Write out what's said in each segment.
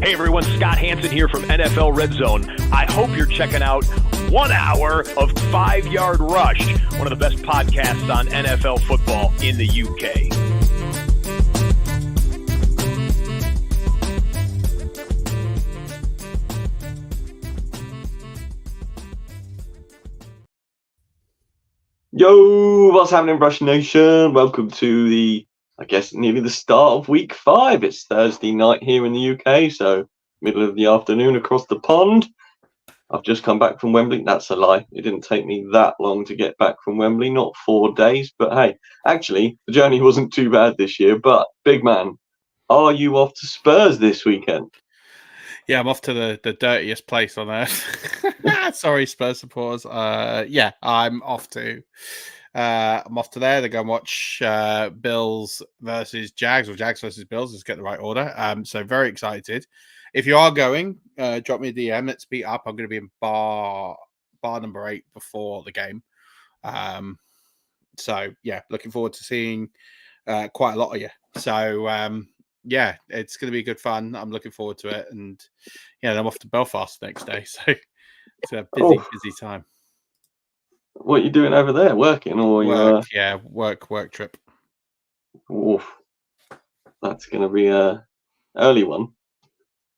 Hey everyone, Scott Hansen here from NFL Red Zone. I hope you're checking out 1 hour of 5 Yard Rush, one of the best podcasts on NFL football in the UK. Yo, what's happening, Rush Nation? Welcome to nearly the start of week 5. It's Thursday night here in the UK, so middle of the afternoon across the pond. I've just come back from Wembley. That's a lie. It didn't take me that long to get back from Wembley, not 4 days. But hey, actually, the journey wasn't too bad this year. But, big man, are you off to Spurs this weekend? Yeah, I'm off to the dirtiest place on earth. Sorry, Spurs supporters. Yeah, I'm off to there to go and watch Bills versus Jags, or Jags versus Bills. Let's get the right order. So very excited. If you are going, drop me a DM. Let's meet up. I'm going to be in bar number 8 before the game. So yeah, looking forward to seeing quite a lot of you. So yeah, it's going to be good fun. I'm looking forward to it, and yeah, I'm off to Belfast the next day. So it's a busy time. What are you doing over there? Working or work? Yeah, work trip. Oof. That's going to be a early one.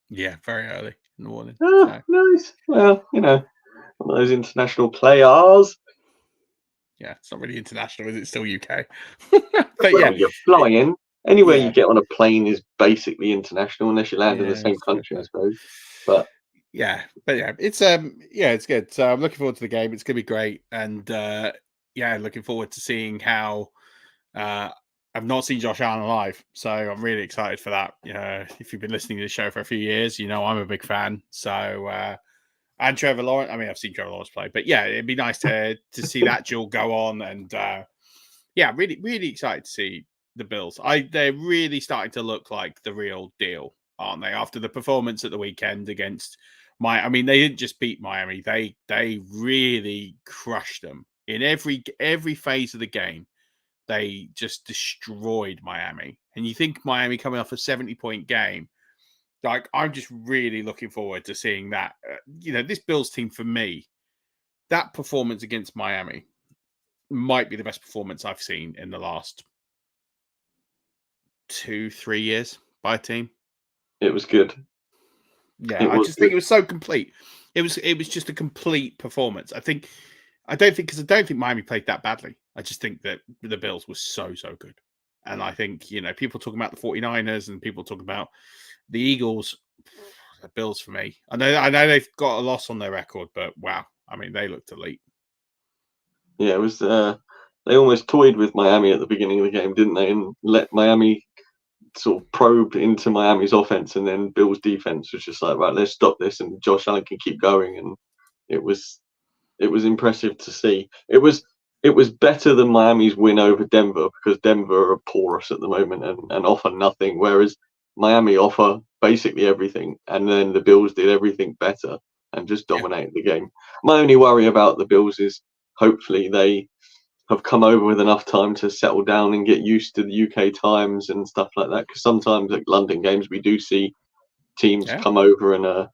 Yeah, very early in the morning. Oh, so. Nice. Well, one of those international players. Yeah, it's not really international, is it? Still UK. But yeah, you're flying. Anywhere you get on a plane is basically international, unless you land in the same country, I suppose. But it's it's good. So I'm looking forward to the game. It's gonna be great, and looking forward to seeing how. I've not seen Josh Allen live, so I'm really excited for that. If you've been listening to the show for a few years, I'm a big fan. So and Trevor Lawrence. I mean, I've seen Trevor Lawrence play, but yeah, it'd be nice to see that duel go on, and really, really excited to see the Bills. They're really starting to look like the real deal, aren't they? After the performance at the weekend against I mean, they didn't just beat Miami; they really crushed them in every phase of the game. They just destroyed Miami, and you think Miami coming off a 70-point game. Like, I'm just really looking forward to seeing that. This Bills team, for me, that performance against Miami might be the best performance I've seen in the last 2-3 years by a team. It was good. Yeah, I just think it was so complete. It was just a complete performance. I don't think Miami played that badly. I just think that the Bills were so good. And I think, people talking about the 49ers and people talking about the Eagles, the Bills for me. I know they've got a loss on their record, but wow. I mean, they looked elite. Yeah, it was they almost toyed with Miami at the beginning of the game, didn't they? And let Miami sort of probe into Miami's offense, and then Bills' defense was just like, right, let's stop this, and Josh Allen can keep going. And it was impressive to see. It was better than Miami's win over Denver, because Denver are porous at the moment and offer nothing, whereas Miami offer basically everything, and then the Bills did everything better and just dominated the game. My only worry about the Bills is hopefully they have come over with enough time to settle down and get used to the UK times and stuff like that, because sometimes at London games we do see teams come over and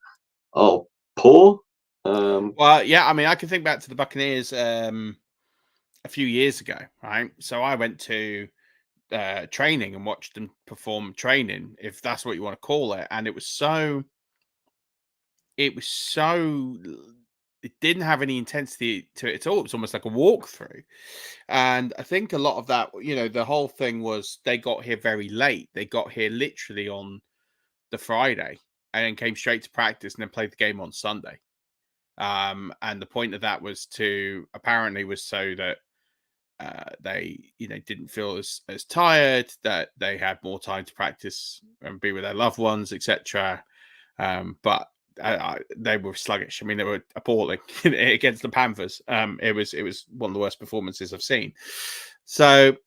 poor. Well, yeah, I mean, I can think back to the Buccaneers a few years ago, right? So I went to training and watched them perform training, if that's what you want to call it, and it didn't have any intensity to it at all. It was almost like a walkthrough. And I think a lot of that, the whole thing was they got here very late. They got here literally on the Friday and then came straight to practice and then played the game on Sunday. And the point of that was so that they, didn't feel as tired, that they had more time to practice and be with their loved ones, etc. But they were sluggish. I mean, they were appalling against the Panthers. It was one of the worst performances I've seen. So,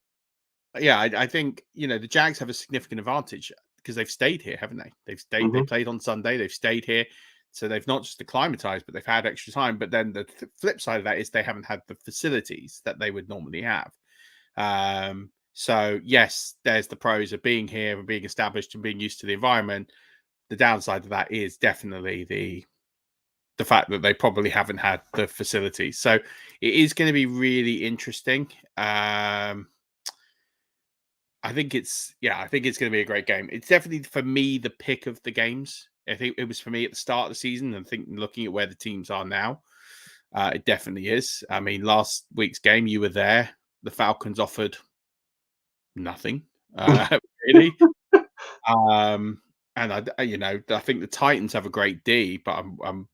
yeah, I think the Jags have a significant advantage because they've stayed here, haven't they? They've stayed. Mm-hmm. They played on Sunday. They've stayed here, so they've not just acclimatized, but they've had extra time. But then the flip side of that is they haven't had the facilities that they would normally have. So yes, there's the pros of being here and being established and being used to the environment. the downside of that is definitely the fact that they probably haven't had the facilities. So it is going to be really interesting. I think it's going to be a great game. It's definitely for me the pick of the games. I think it was for me at the start of the season, and looking at where the teams are now, it definitely is. I mean, last week's game, you were there. The Falcons offered nothing, really. And I think the Titans have a great D, but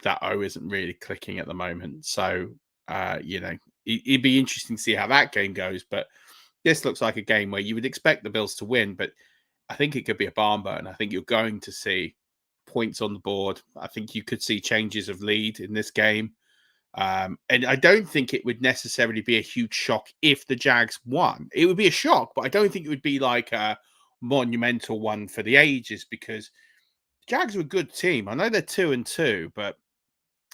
that O isn't really clicking at the moment. So, it'd be interesting to see how that game goes. But this looks like a game where you would expect the Bills to win, but I think it could be a barn burn. I think you're going to see points on the board. I think you could see changes of lead in this game. And I don't think it would necessarily be a huge shock if the Jags won. It would be a shock, but I don't think it would be like a monumental one for the ages, because the Jags are a good team. I know they're 2-2,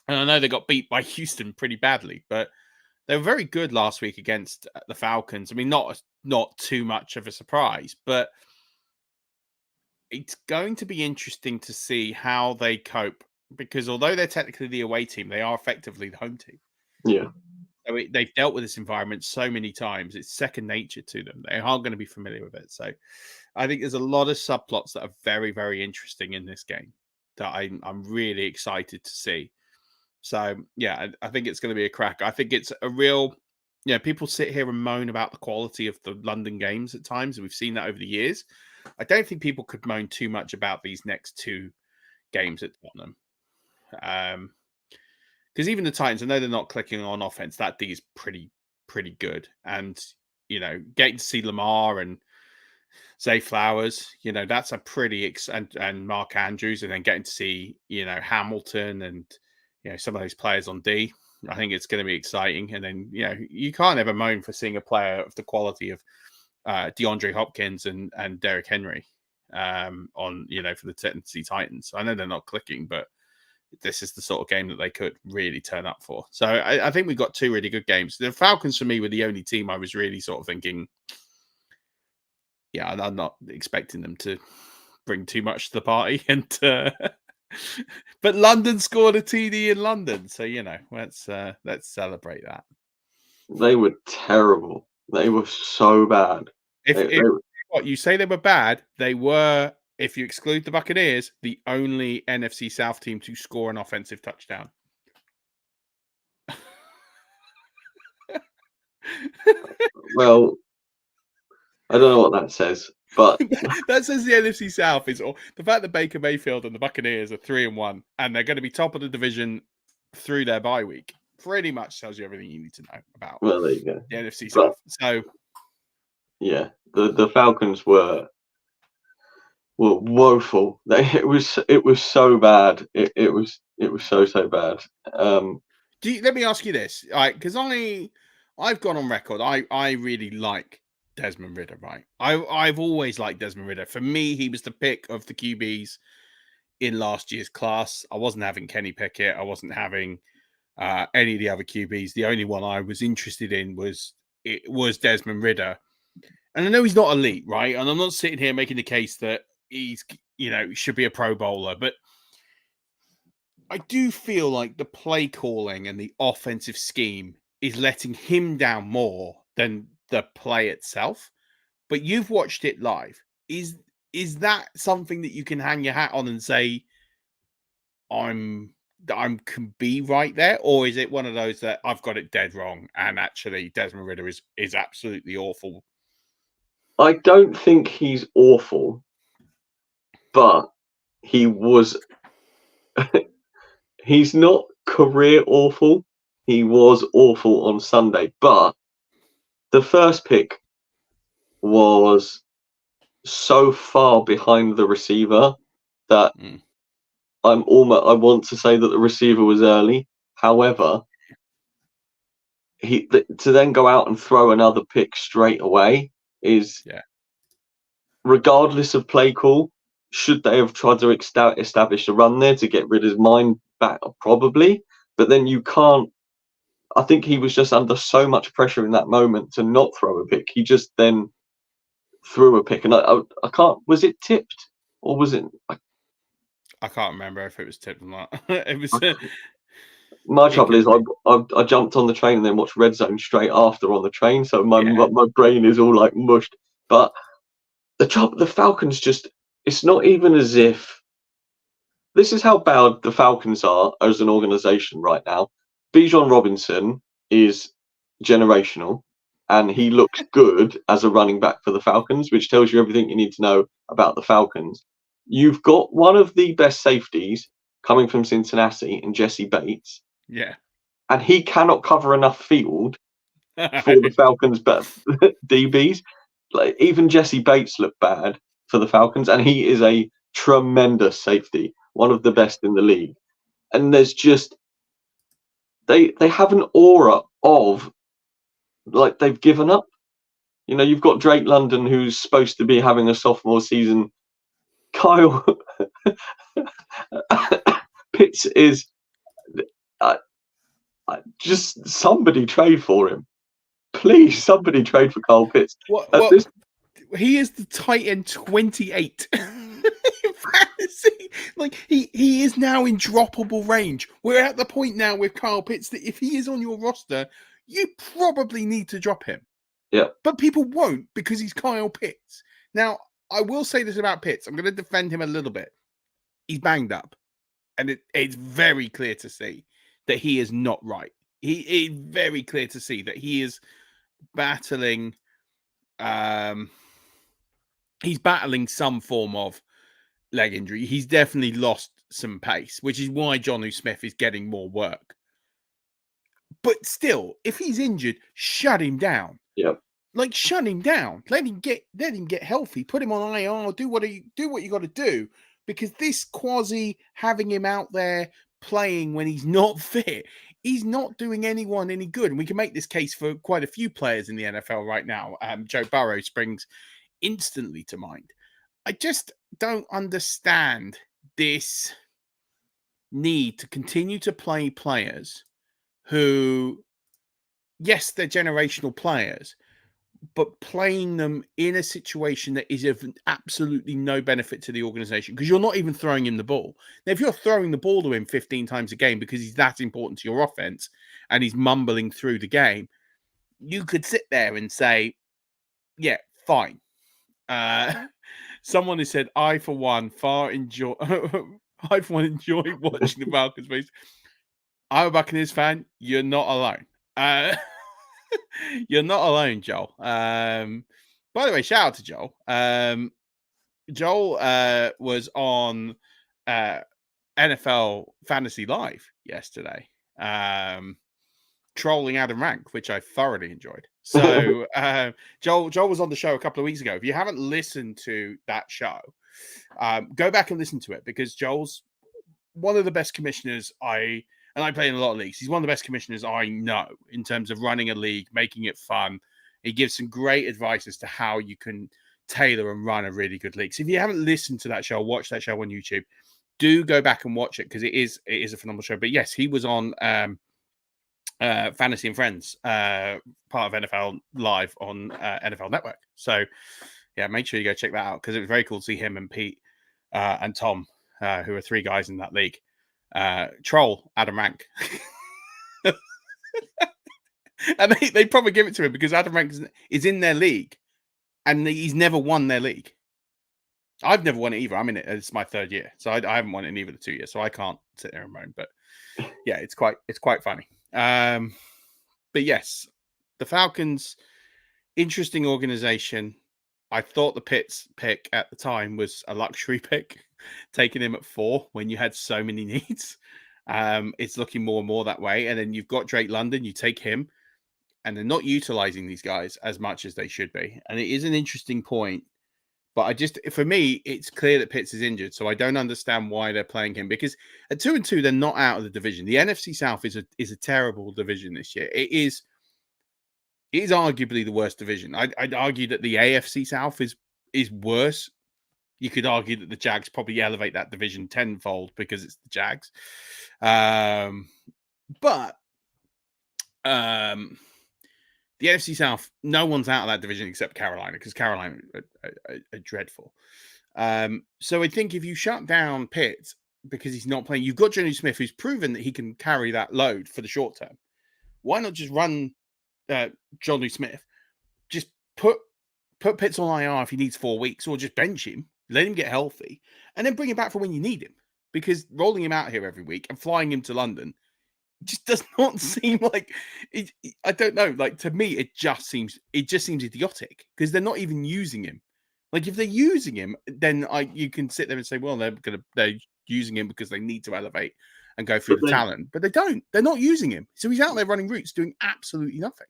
and I know they got beat by Houston pretty badly, but they were very good last week against the Falcons. I mean, not too much of a surprise, but it's going to be interesting to see how they cope, because although they're technically the away team, they are effectively the home team. Yeah. So they've dealt with this environment so many times. It's second nature to them. They are going to be familiar with it. So I think there's a lot of subplots that are very, very interesting in this game that I'm really excited to see. So, yeah, I think it's going to be a crack. I think it's a real, people sit here and moan about the quality of the London games at times, and we've seen that over the years. I don't think people could moan too much about these next two games at Tottenham. Because even the Titans, I know they're not clicking on offense. That D is pretty good. And, getting to see Lamar and Zay Flowers, that's a pretty, and Mark Andrews, and then getting to see, Hamilton and, some of those players on D. I think it's going to be exciting. And then, you can't ever moan for seeing a player of the quality of DeAndre Hopkins and Derrick Henry on, for the Tennessee Titans. I know they're not clicking, but this is the sort of game that they could really turn up for. So I think we've got two really good games. The Falcons, for me, were the only team I was really sort of thinking, I'm not expecting them to bring too much to the party. And but London scored a TD in London, so let's celebrate that. They were terrible. They were so bad. What you say they were bad, they were, if you exclude the Buccaneers, the only NFC South team to score an offensive touchdown. Well, I don't know what that says, but that says the NFC South is all the fact that Baker Mayfield and the Buccaneers are 3-1 and they're going to be top of the division through their bye week. Pretty much tells you everything you need to know about well, there you go. The NFC South. So, yeah, the Falcons were woeful. It was so bad. It was so bad. Let me ask you this, right? Because I've gone on record. I really like Desmond Ridder, right? I've always liked Desmond Ridder. For me, he was the pick of the QBs in last year's class. I wasn't having Kenny Pickett. I wasn't having any of the other QBs. The only one I was interested in was Desmond Ridder. And I know he's not elite, right? And I'm not sitting here making the case that he's, should be a Pro Bowler, but I do feel like the play calling and the offensive scheme is letting him down more than the play itself. But you've watched it live. Is that something that you can hang your hat on and say, I can be right there? Or is it one of those that I've got it dead wrong and actually Desmond Ridder is absolutely awful? I don't think he's awful, but he was... he's not career awful. He was awful on Sunday, but the first pick was so far behind the receiver that I want to say that the receiver was early. However, to then go out and throw another pick straight away is, regardless of play call, should they have tried to establish a run there to get rid of his mind back? Probably, but then you can't. I think he was just under so much pressure in that moment to not throw a pick. He just then threw a pick, and I can't. Was it tipped or was it? I can't remember if it was tipped or not. It was. My trouble is I jumped on the train and then watched Red Zone straight after on the train, so my brain is all like mushed. But the Falcons it's not even as if this is how bad the Falcons are as an organization right now. Bijan Robinson is generational, and he looks good as a running back for the Falcons, which tells you everything you need to know about the Falcons. You've got one of the best safeties coming from Cincinnati in Jesse Bates. Yeah. And he cannot cover enough field for the Falcons, but DBs, like even Jesse Bates looked bad for the Falcons, and he is a tremendous safety, one of the best in the league. And there's just they have an aura of like they've given up. You know, you've got Drake London, who's supposed to be having a sophomore season. Kyle Pitts is just somebody trade for him. Please, somebody trade for Kyle Pitts. He is the tight end 28 in fantasy. Like he is now in droppable range. We're at the point now with Kyle Pitts that if he is on your roster, you probably need to drop him. Yeah. But people won't because he's Kyle Pitts. Now, I will say this about Pitts. I'm going to defend him a little bit. He's banged up. And it's very clear to see that he is not right. It's very clear to see that he is battling he's battling some form of leg injury. He's definitely lost some pace, which is why Jonnu Smith is getting more work. But still, if he's injured, shut him down. Yep. Like shut him down. Let him get healthy. Put him on IR. Do what you got to do. Because this quasi having him out there playing when he's not fit, he's not doing anyone any good. And we can make this case for quite a few players in the NFL right now. Joe Burrow springs instantly to mind. I just don't understand this need to continue to play players who, yes, they're generational players, but playing them in a situation that is of absolutely no benefit to the organization because you're not even throwing him the ball. Now, if you're throwing the ball to him 15 times a game because he's that important to your offense and he's mumbling through the game, you could sit there and say, yeah, fine. Someone has said, I, for one, enjoy watching the Falcons face. I'm a Buccaneers fan. You're not alone. You're not alone, Joel. By the way, shout out to Joel. Joel was on NFL Fantasy Live yesterday, trolling Adam Rank, which I thoroughly enjoyed. So Joel was on the show a couple of weeks ago. If you haven't listened to that show, go back and listen to it because Joel's one of the best commissioners I play in a lot of leagues. He's one of the best commissioners I know in terms of running a league, making it fun. He gives some great advice as to how you can tailor and run a really good league. So if you haven't listened to that show, watch that show on YouTube. Do go back and watch it because it is a phenomenal show. But yes, he was on Fantasy and Friends, part of NFL Live on NFL Network. So yeah, make sure you go check that out because it was very cool to see him and Pete and Tom, who are three guys in that league. Troll Adam Rank. And they probably give it to him because Adam Rank is in their league and he's never won their league. I've never won it either. I'm in it. It's my third year. So I haven't won it in either of the 2 years. So I can't sit there and moan. But yeah, it's quite funny. But yes, the Falcons, interesting organization. I thought the Pitts pick at the time was a luxury pick, taking him at 4 when you had so many needs. It's looking more and more that way. And then you've got Drake London, you take him, and they're not utilizing these guys as much as they should be. And it is an interesting point. But for me, it's clear that Pitts is injured. So I don't understand why they're playing him because at 2-2, they're not out of the division. The NFC South is a terrible division this year. It is arguably the worst division. I'd argue that the AFC South is worse. You could argue that the Jags probably elevate that division tenfold because it's the Jags. But the NFC South, no one's out of that division except Carolina because Carolina are dreadful. So I think if you shut down Pitts, because he's not playing. You've got Johnny Smith, who's proven that he can carry that load for the short term. Why not just run Johnny Smith? Just put Pitts on IR if he needs 4 weeks, or just bench him, let him get healthy, and then bring him back for when you need him. Because rolling him out here every week and flying him to London just does not seem like it. I don't know. Like, to me, it just seems idiotic because they're not even using him. Like, if they're using him, then you can sit there and say, well, they're using him because they need to elevate and go through the talent, but they don't. They're not using him, so he's out there running routes, doing absolutely nothing.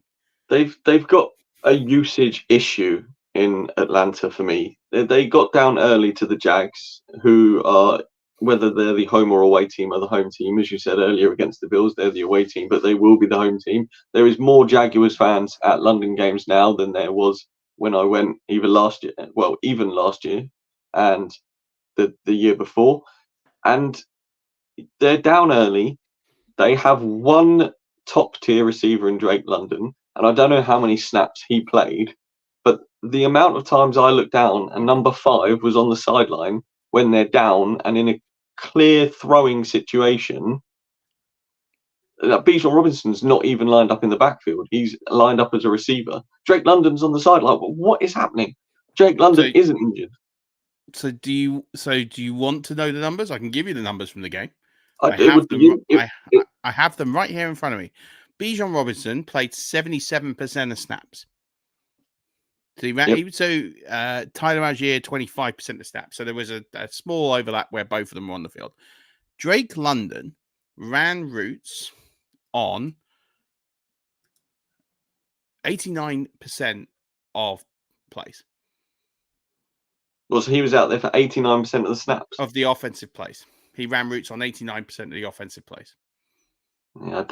They've got a usage issue in Atlanta for me. They got down early to the Jags, who are, whether they're the home or away team, or the home team, as you said earlier against the Bills, they're the away team, but they will be the home team. There is more Jaguars fans at London games now than there was when I went even last year and the year before. And they're down early. They have one top tier receiver in Drake London, and I don't know how many snaps he played, but the amount of times I looked down and number 5 was on the sideline when they're down and in a clear throwing situation. Bijan Robinson's not even lined up in the backfield. He's lined up as a receiver. Drake London's on the sideline. What is happening? Drake London isn't injured. So do you want to know the numbers? I can give you the numbers from the game. I have them right here in front of me. Bijan Robinson played 77% of snaps. So Tyler Algier 25% of snaps. So there was a small overlap where both of them were on the field. Drake London ran routes on 89% of plays. Well, so he was out there for 89% of the snaps of the offensive plays. He ran routes on 89% of the offensive plays. Yeah,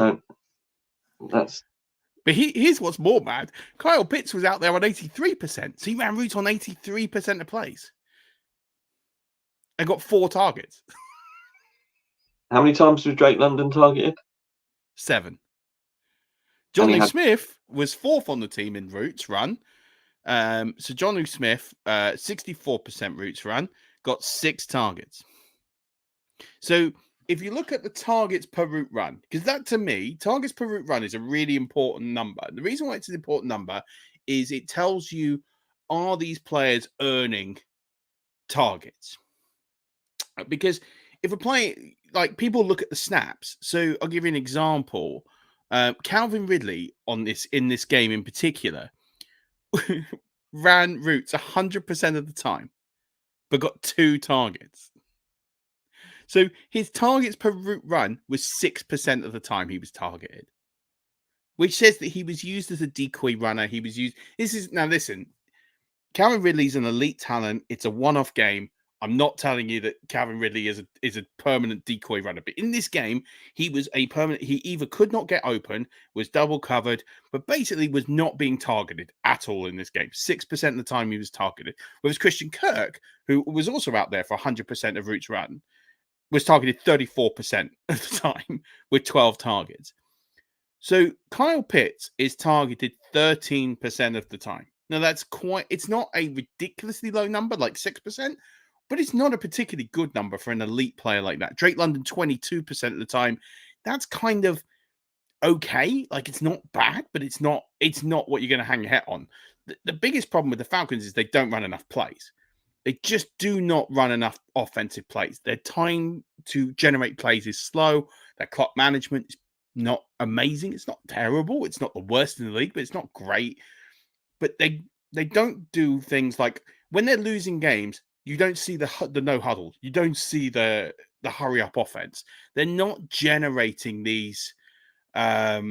But here's what's more bad. Kyle Pitts was out there on 83%. So he ran routes on 83% of plays. And got 4 targets. How many times was Drake London targeted? 7. Johnny Smith was 4th on the team in routes run. So Johnny Smith, 64% routes run, got 6 targets. So if you look at the targets per route run, because that to me, targets per route run is a really important number. The reason why it's an important number is it tells you, are these players earning targets? Because if a player, like, people look at the snaps. So I'll give you an example. Calvin Ridley in this game in particular ran routes 100% of the time, but got 2 targets. So his targets per route run was 6% of the time he was targeted, which says that he was used as a decoy runner. He was used. Listen, Calvin Ridley's an elite talent. It's a one-off game. I'm not telling you that Calvin Ridley is a permanent decoy runner, but in this game, he was a permanent. He either could not get open, was double covered, but basically was not being targeted at all in this game. 6% of the time he was targeted. Whereas Christian Kirk, who was also out there for 100% of routes run, was targeted 34% of the time with 12 targets. So Kyle Pitts is targeted 13% of the time. Now it's not a ridiculously low number, like 6%, but it's not a particularly good number for an elite player like that. Drake London, 22% of the time. That's kind of okay. Like, it's not bad, but it's not what you're going to hang your hat on. The biggest problem with the Falcons is they don't run enough plays. They just do not run enough offensive plays. Their time to generate plays is slow. Their clock management is not amazing. It's not terrible. It's not the worst in the league, but it's not great. But they don't do things like, when they're losing games, you don't see the no huddle. You don't see the hurry up offense. They're not generating these. They're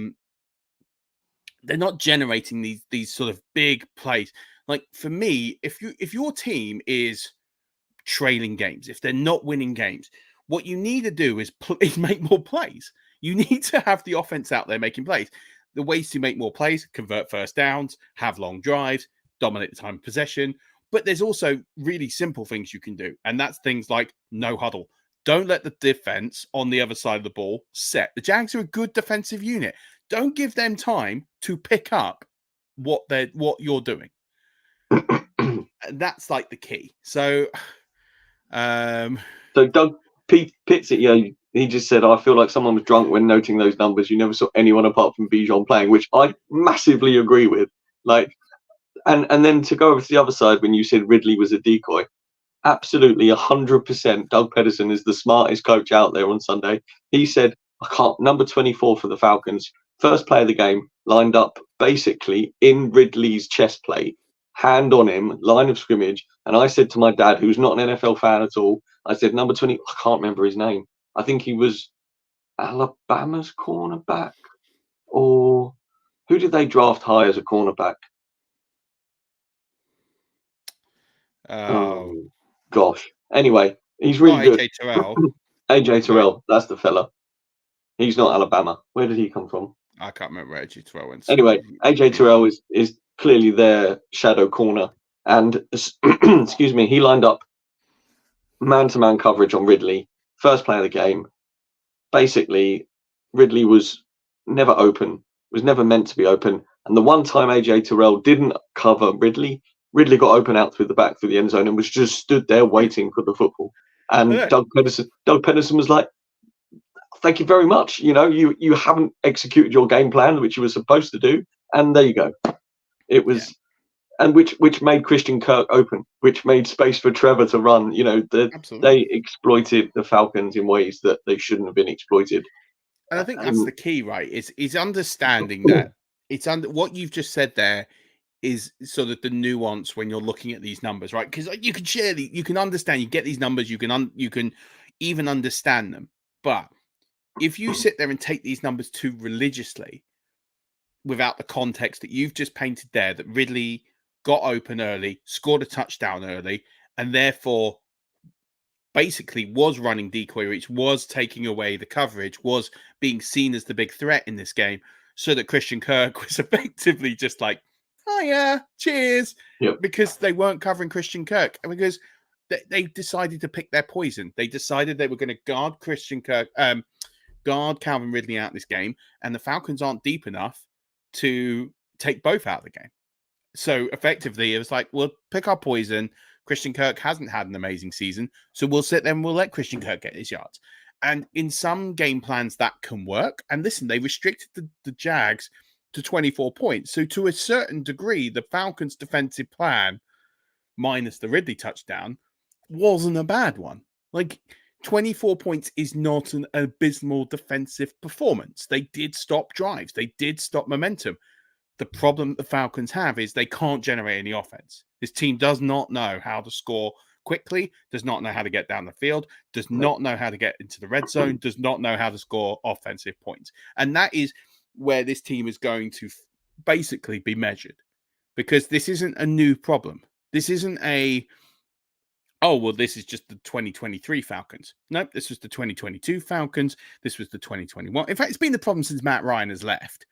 not generating these sort of big plays. Like, for me, if your team is trailing games, if they're not winning games, what you need to do is make more plays. You need to have the offense out there making plays. The ways to make more plays: convert first downs, have long drives, dominate the time of possession. But there's also really simple things you can do. And that's things like no huddle. Don't let the defense on the other side of the ball set. The Jags are a good defensive unit. Don't give them time to pick up what you're doing. And that's like the key. So Doug Pitts, he just said, I feel like someone was drunk when noting those numbers. You never saw anyone apart from Bijan playing, which I massively agree with. Like, and then to go over to the other side, when you said Ridley was a decoy, absolutely 100%. Doug Pedersen is the smartest coach out there on Sunday. He said, number 24 for the Falcons, first play of the game, lined up basically in Ridley's chest plate, hand on him, line of scrimmage. And I said to my dad, who's not an NFL fan at all, I said, number 20, I can't remember his name. I think he was Alabama's cornerback, or who did they draft high as a cornerback? Oh gosh. Anyway, he's really good. AJ Terrell. AJ Terrell, that's the fella. He's not Alabama. Where did he come from? I can't remember where AJ Terrell went. Anyway, AJ Terrell is clearly their shadow corner. And excuse me, he lined up man-to-man coverage on Ridley. First play of the game. Basically, Ridley was never open, was never meant to be open. And the one time AJ Terrell didn't cover Ridley got open out through the back, through the end zone, and was just stood there waiting for the football. And Doug Pedersen was like, thank you very much. You haven't executed your game plan, which you were supposed to do. And there you go. It was, and which made Christian Kirk open, which made space for Trevor to run. They exploited the Falcons in ways that they shouldn't have been exploited. And I think that's the key, right? Is understanding that it's what you've just said there is sort of the nuance when you're looking at these numbers, right? Because you can understand, you get these numbers, you can even understand them. But if you sit there and take these numbers too religiously, without the context that you've just painted there, that Ridley got open early, scored a touchdown early, and therefore basically was running decoy reach, was taking away the coverage, was being seen as the big threat in this game, so that Christian Kirk was effectively just like, oh yeah, cheers, because they weren't covering Christian Kirk, and because they decided to pick their poison. They decided they were going to guard Christian Kirk, guard Calvin Ridley out of this game, and the Falcons aren't deep enough to take both out of the game. So effectively, it was like, we'll pick our poison. Christian Kirk hasn't had an amazing season, so we'll sit there and we'll let Christian Kirk get his yards. And in some game plans, that can work. And listen, they restricted the Jags to 24 points. So to a certain degree, the Falcons' defensive plan, minus the Ridley touchdown, wasn't a bad one. Like, 24 points is not an abysmal defensive performance. They did stop drives. They did stop momentum. The problem the Falcons have is they can't generate any offense. This team does not know how to score quickly, does not know how to get down the field, does not know how to get into the red zone, does not know how to score offensive points. And that is where this team is going to basically be measured, because this isn't a new problem. This isn't this is just the 2023 Falcons. Nope, this was the 2022 Falcons. This was the 2021. In fact, it's been the problem since Matt Ryan has left.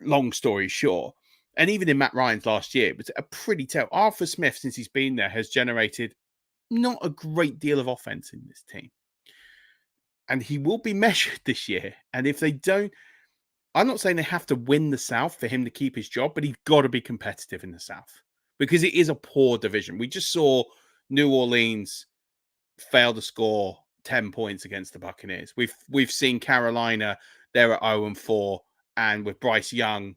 Long story short. And even in Matt Ryan's last year, it was a pretty terrible. Arthur Smith, since he's been there, has generated not a great deal of offense in this team. And he will be measured this year. And if they don't, I'm not saying they have to win the South for him to keep his job, but he's got to be competitive in the South, because it is a poor division. We just saw New Orleans fail to score 10 points against the Buccaneers. We've seen Carolina, they're at 0-4, and with Bryce Young,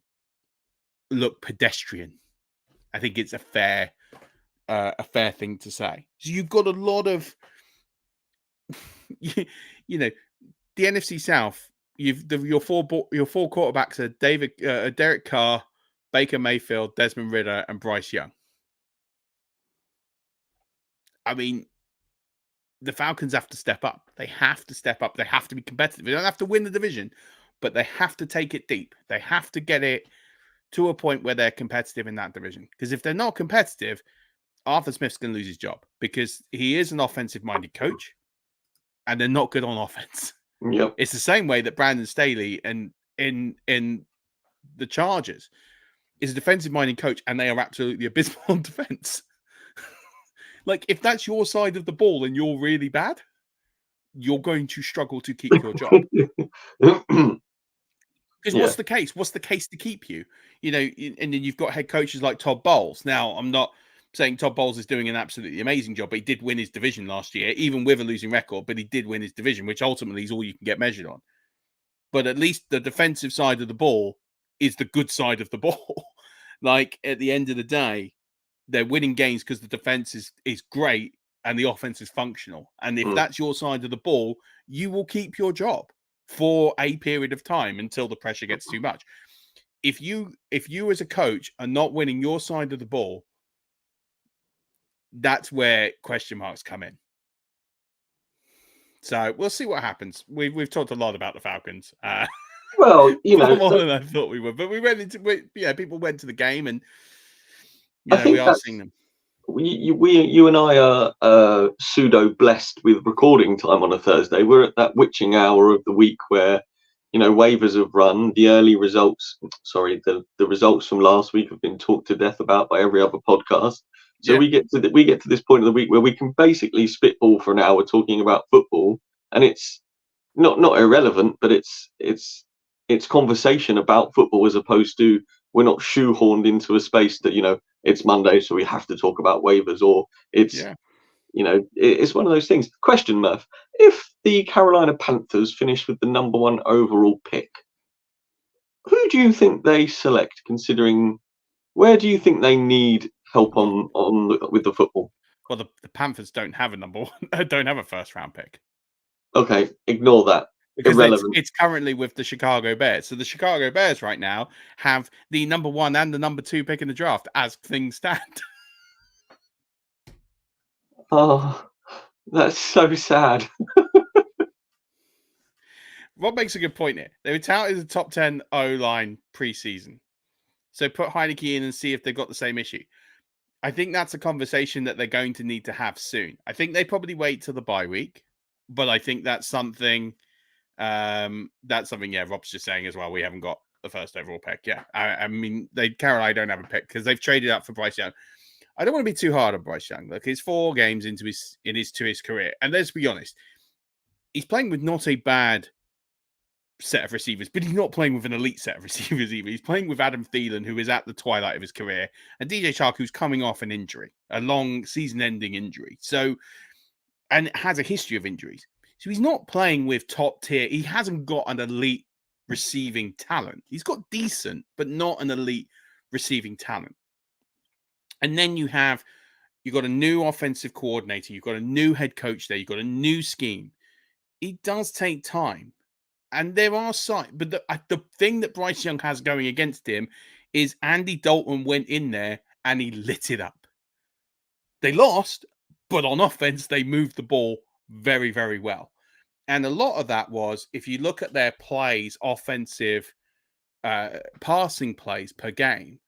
look pedestrian. I think it's a fair thing to say. So you've got a lot of, the NFC South. Your four quarterbacks are Derek Carr, Baker Mayfield, Desmond Ridder, and Bryce Young. I mean, the Falcons have to step up. They have to step up. They have to be competitive. They don't have to win the division, but they have to take it deep. They have to get it to a point where they're competitive in that division. Because if they're not competitive, Arthur Smith's going to lose his job, because he is an offensive-minded coach, and they're not good on offense. Yep. It's the same way that Brandon Staley and in the Chargers is a defensive-minded coach, and they are absolutely abysmal on defense. Like, if that's your side of the ball and you're really bad, you're going to struggle to keep your job. Because what's the case? What's the case to keep you? And then you've got head coaches like Todd Bowles. Now, I'm not saying Todd Bowles is doing an absolutely amazing job, but he did win his division last year, even with a losing record, but he did win his division, which ultimately is all you can get measured on. But at least the defensive side of the ball is the good side of the ball. Like, at the end of the day, they're winning games because the defense is great and the offense is functional. And if that's your side of the ball, you will keep your job for a period of time until the pressure gets too much. If you as a coach are not winning your side of the ball, that's where question marks come in. So we'll see what happens. We've talked a lot about the Falcons. Well, more than I thought we would, but people went to the game, and we are seeing them. You and I are pseudo blessed with recording time on a Thursday. We're at that witching hour of the week where waivers have run. The early results, the results from last week have been talked to death about by every other podcast. So we get to this point of the week where we can basically spitball for an hour talking about football, and it's not irrelevant, but it's conversation about football as opposed to we're not shoehorned into a space that it's Monday, so we have to talk about waivers, or it's it's one of those things. Question, Murph: if the Carolina Panthers finish with the number 1 overall pick, who do you think they select? Considering where do you think they need help on with the football? Well, the Panthers don't have a number 1, don't have a first round pick. Okay, ignore that. Because irrelevant. It's currently with the Chicago Bears. So the Chicago Bears right now have the number 1 and the number 2 pick in the draft as things stand. Oh, that's so sad. Rob makes a good point here. They were touted as a top 10 O-line preseason. So put Heineke in and see if they've got the same issue. I think that's a conversation that they're going to need to have soon. I think they probably wait till the bye week, but I think that's something. Rob's just saying as well. We haven't got the first overall pick. Yeah, I mean, Carolina don't have a pick because they've traded up for Bryce Young. I don't want to be too hard on Bryce Young. Look, he's 4 games into his career, and let's be honest, he's playing with not a bad set of receivers, but he's not playing with an elite set of receivers either. He's playing with Adam Thielen, who is at the twilight of his career, and DJ Chark, who's coming off an injury, a long season-ending injury. So, and has a history of injuries. So he's not playing with top tier. He hasn't got an elite receiving talent. He's got decent, but not an elite receiving talent. And then you've got a new offensive coordinator. You've got a new head coach there. You've got a new scheme. It does take time. And there are signs, but the thing that Bryce Young has going against him is Andy Dalton went in there and he lit it up. They lost, but on offense, they moved the ball very, very well. And a lot of that was, if you look at their plays, offensive passing plays per game,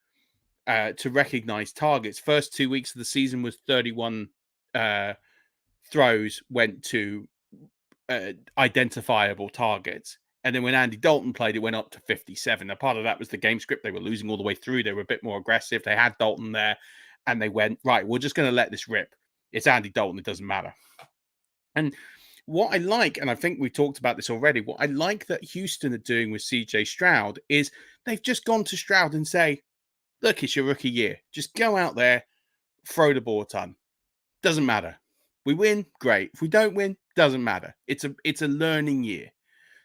to recognize targets, first 2 weeks of the season was 31 throws went to identifiable targets. And then when Andy Dalton played, it went up to 57. Now, part of that was the game script. They were losing all the way through. They were a bit more aggressive. They had Dalton there, and they went, right, we're just going to let this rip. It's Andy Dalton. It doesn't matter. And what I like, and I think we talked about this already, what I like that Houston are doing with CJ Stroud is they've just gone to Stroud and say, look, it's your rookie year. Just go out there, throw the ball a ton. Doesn't matter. We win, great. If we don't win, doesn't matter. It's a learning year.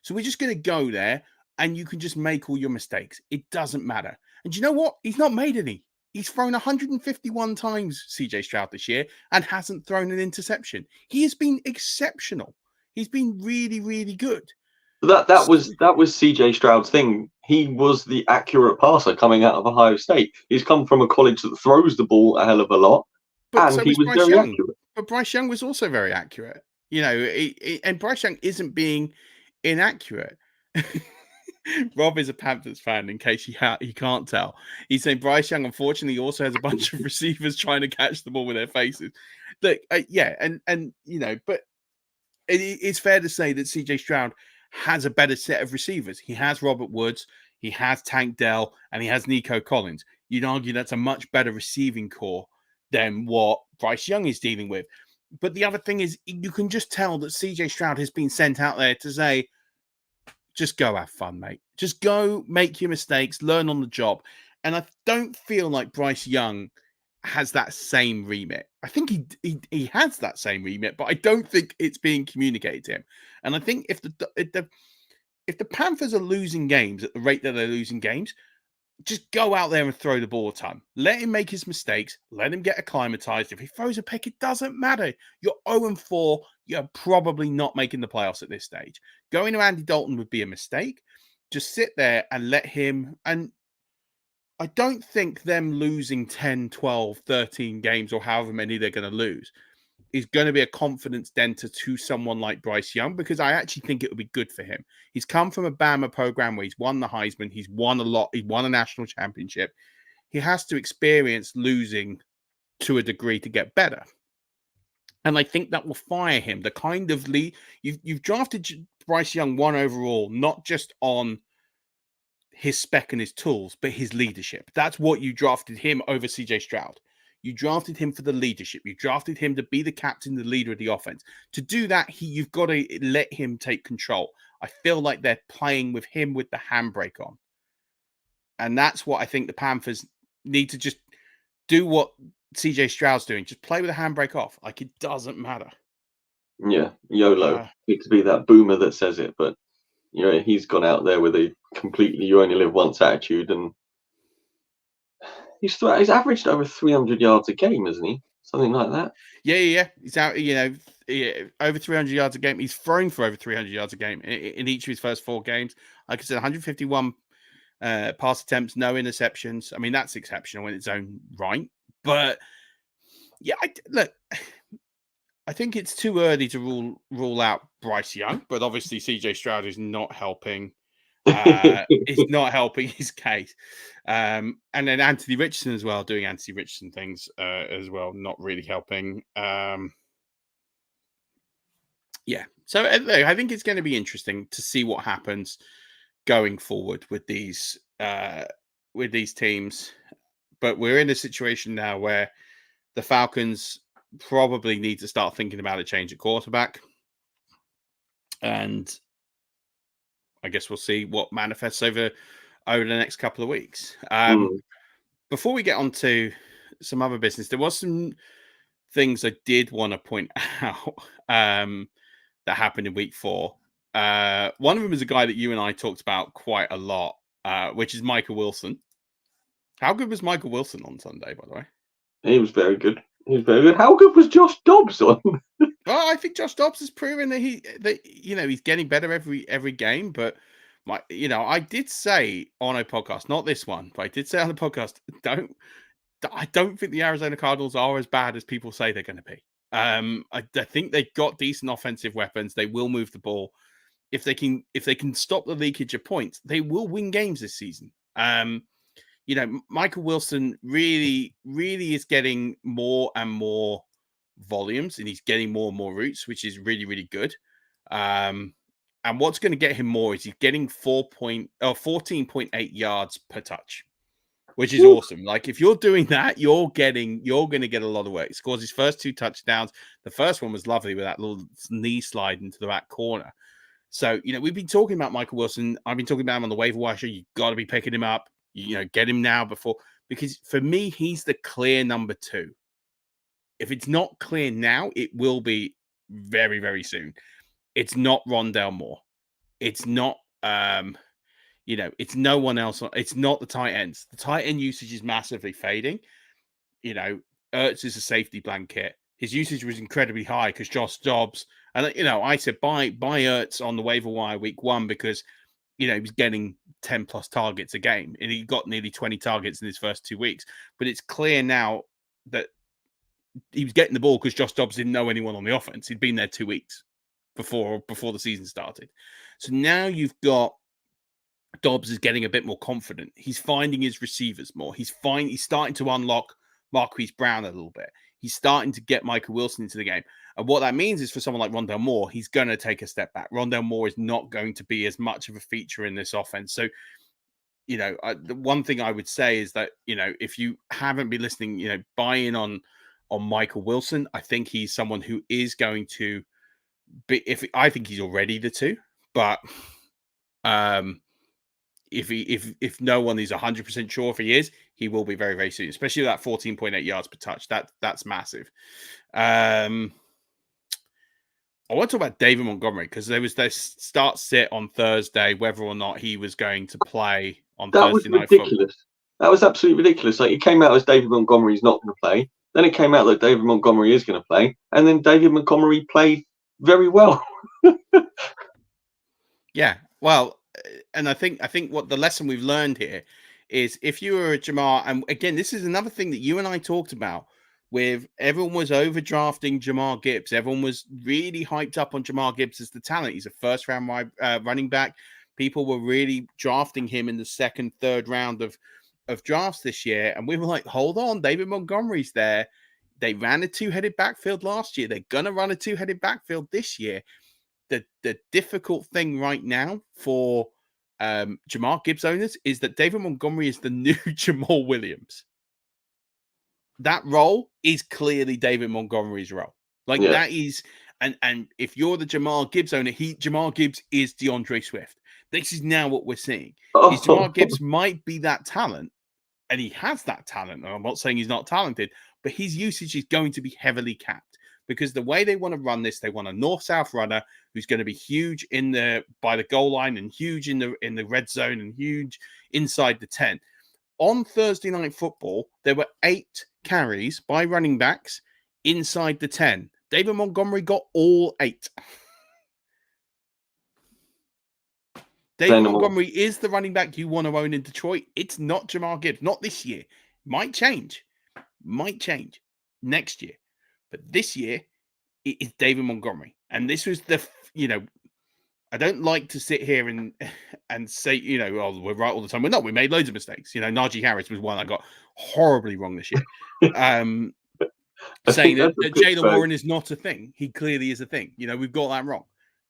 So we're just going to go there, and you can just make all your mistakes. It doesn't matter. And you know what? He's not made any. He's thrown 151 times, CJ Stroud, this year, and hasn't thrown an interception. He has been exceptional. He's been really, really good. That was CJ Stroud's thing. He was the accurate passer coming out of Ohio State. He's come from a college that throws the ball a hell of a lot, and he was very accurate. But Bryce Young was also very accurate. And Bryce Young isn't being inaccurate. Rob is a Panthers fan, in case he can't tell. He's saying Bryce Young, unfortunately, also has a bunch of receivers trying to catch the ball with their faces. Look, but it's fair to say that CJ Stroud has a better set of receivers. He has Robert Woods, he has Tank Dell, and he has Nico Collins. You'd argue that's a much better receiving core than what Bryce Young is dealing with. But the other thing is, you can just tell that CJ Stroud has been sent out there to say, just go have fun, mate. Just go make your mistakes, learn on the job. And I don't feel like Bryce Young has that same remit. I think he has that same remit, but I don't think it's being communicated to him. And I think if the Panthers are losing games at the rate that they're losing games, just go out there and throw the ball a ton. Let him make his mistakes. Let him get acclimatized. If he throws a pick, it doesn't matter. You're 0-4. You're probably not making the playoffs at this stage. Going to Andy Dalton would be a mistake. Just sit there and let him. And I don't think them losing 10, 12, 13 games or however many they're going to lose is going to be a confidence denter to someone like Bryce Young, because I actually think it would be good for him. He's come from a Bama program where he's won the Heisman. He's won a lot. He won a national championship. He has to experience losing to a degree to get better. And I think that will fire him. The kind of lead you've drafted Bryce Young 1 overall, not just on his spec and his tools, but his leadership. That's what you drafted him over CJ Stroud. You drafted him for the leadership. You drafted him to be the captain, the leader of the offense. To do that, you've got to let him take control. I feel like they're playing with him with the handbrake on. And that's what I think the Panthers need to just do what CJ Stroud's doing. Just play with the handbrake off. Like, it doesn't matter. Yeah, YOLO. Need to be that boomer that says it, but he's gone out there with a completely you only live once attitude, and he's averaged over 300 yards a game, isn't he? Something like that. Yeah. He's out, over 300 yards a game. He's thrown for over 300 yards a game in each of his first 4 games. Like I said, 151 pass attempts, no interceptions. I mean, that's exceptional in its own right. But yeah, I think it's too early to rule out Bryce Young, but obviously CJ Stroud is not helping. Is not helping his case. And then Anthony Richardson as well, doing Anthony Richardson things as well, not really helping. Yeah. So I think it's going to be interesting to see what happens going forward with these teams. But we're in a situation now where the Falcons probably need to start thinking about a change at quarterback. And I guess we'll see what manifests over the next couple of weeks. Before we get on to some other business, there was some things I did want to point out that happened in week 4. One of them is a guy that you and I talked about quite a lot, which is Michael Wilson. How good was Michael Wilson on Sunday, by the way? He was very good. How good was Josh Dobbs on? Well, I think Josh Dobbs has proven that he's getting better every game. But I did say on a podcast, not this one, but I did say on the podcast, I don't think the Arizona Cardinals are as bad as people say they're going to be. I think they've got decent offensive weapons. They will move the ball. If they can stop the leakage of points, they will win games this season. Michael Wilson really, really is getting more and more volumes, and he's getting more and more routes, which is really, really good. And what's going to get him more is he's getting 14.8 yards per touch, which is awesome. Like, if you're doing that, you're going to get a lot of work. He scores his first 2 touchdowns. The first one was lovely with that little knee slide into the back corner. So, we've been talking about Michael Wilson. I've been talking about him on the waiver wire show. You've got to be picking him up. Get him now because for me, he's the clear number 2. If it's not clear now, it will be very, very soon. It's not Rondale Moore. It's not, it's no one else. It's not the tight ends. The tight end usage is massively fading. Ertz is a safety blanket. His usage was incredibly high because Josh Dobbs, and I said buy Ertz on the waiver wire week 1 because he was getting 10 plus targets a game, and he got nearly 20 targets in his first 2 weeks. But it's clear now that he was getting the ball because Josh Dobbs didn't know anyone on the offense. He'd been there 2 weeks before the season started. So now you've got Dobbs is getting a bit more confident. He's finding his receivers more. He's starting to unlock Marquise Brown a little bit. He's starting to get Michael Wilson into the game. And what that means is for someone like Rondale Moore, he's going to take a step back. Rondale Moore is not going to be as much of a feature in this offense. So, the one thing I would say is that, if you haven't been listening, buy in on Michael Wilson. I think he's someone who is going to be, I think he's already the 2, but if no one is 100% sure if he is, he will be very, very soon, especially that 14.8 yards per touch. That's massive. I want to talk about David Montgomery because there was this start-sit on Thursday, whether or not he was going to play on Thursday night football. That was absolutely ridiculous. Like, it came out as David Montgomery's not going to play. Then it came out that David Montgomery is going to play. And then David Montgomery played very well. Yeah. Well, and I think what the lesson we've learned here is if you were a Jamar, and again, this is another thing that you and I talked about with everyone was overdrafting Jamar Gibbs. Everyone was really hyped up on Jamar Gibbs as the talent. He's a first-round running back. People were really drafting him in the second, third round of drafts this year. And we were like, hold on, David Montgomery's there. They ran a two-headed backfield last year. They're going to run a two-headed backfield this year. The difficult thing right now for Jamar Gibbs owners is that David Montgomery is the new Jamal Williams. That role is clearly David Montgomery's role. That is, and if you're the Jamal Gibbs owner, Jamal Gibbs is DeAndre Swift. This is now what we're seeing. Is Jamal Gibbs might be that talent, and he has that talent. And I'm not saying he's not talented, but his usage is going to be heavily capped because the way they want to run this, they want a north-south runner who's going to be huge by the goal line and huge in the red zone and huge inside the 10. On Thursday Night Football, there were 8 carries by running backs inside the 10. David Montgomery got all 8. David Montgomery is the running back you want to own in Detroit. It's not Jamar Gibbs. Not this year. Might change next year. But this year, it is David Montgomery. And this was I don't like to sit here and say, we're right all the time. We're not. We made loads of mistakes. Najee Harris was one I got horribly wrong this year. Saying that Jaylen Warren is not a thing. He clearly is a thing. We've got that wrong.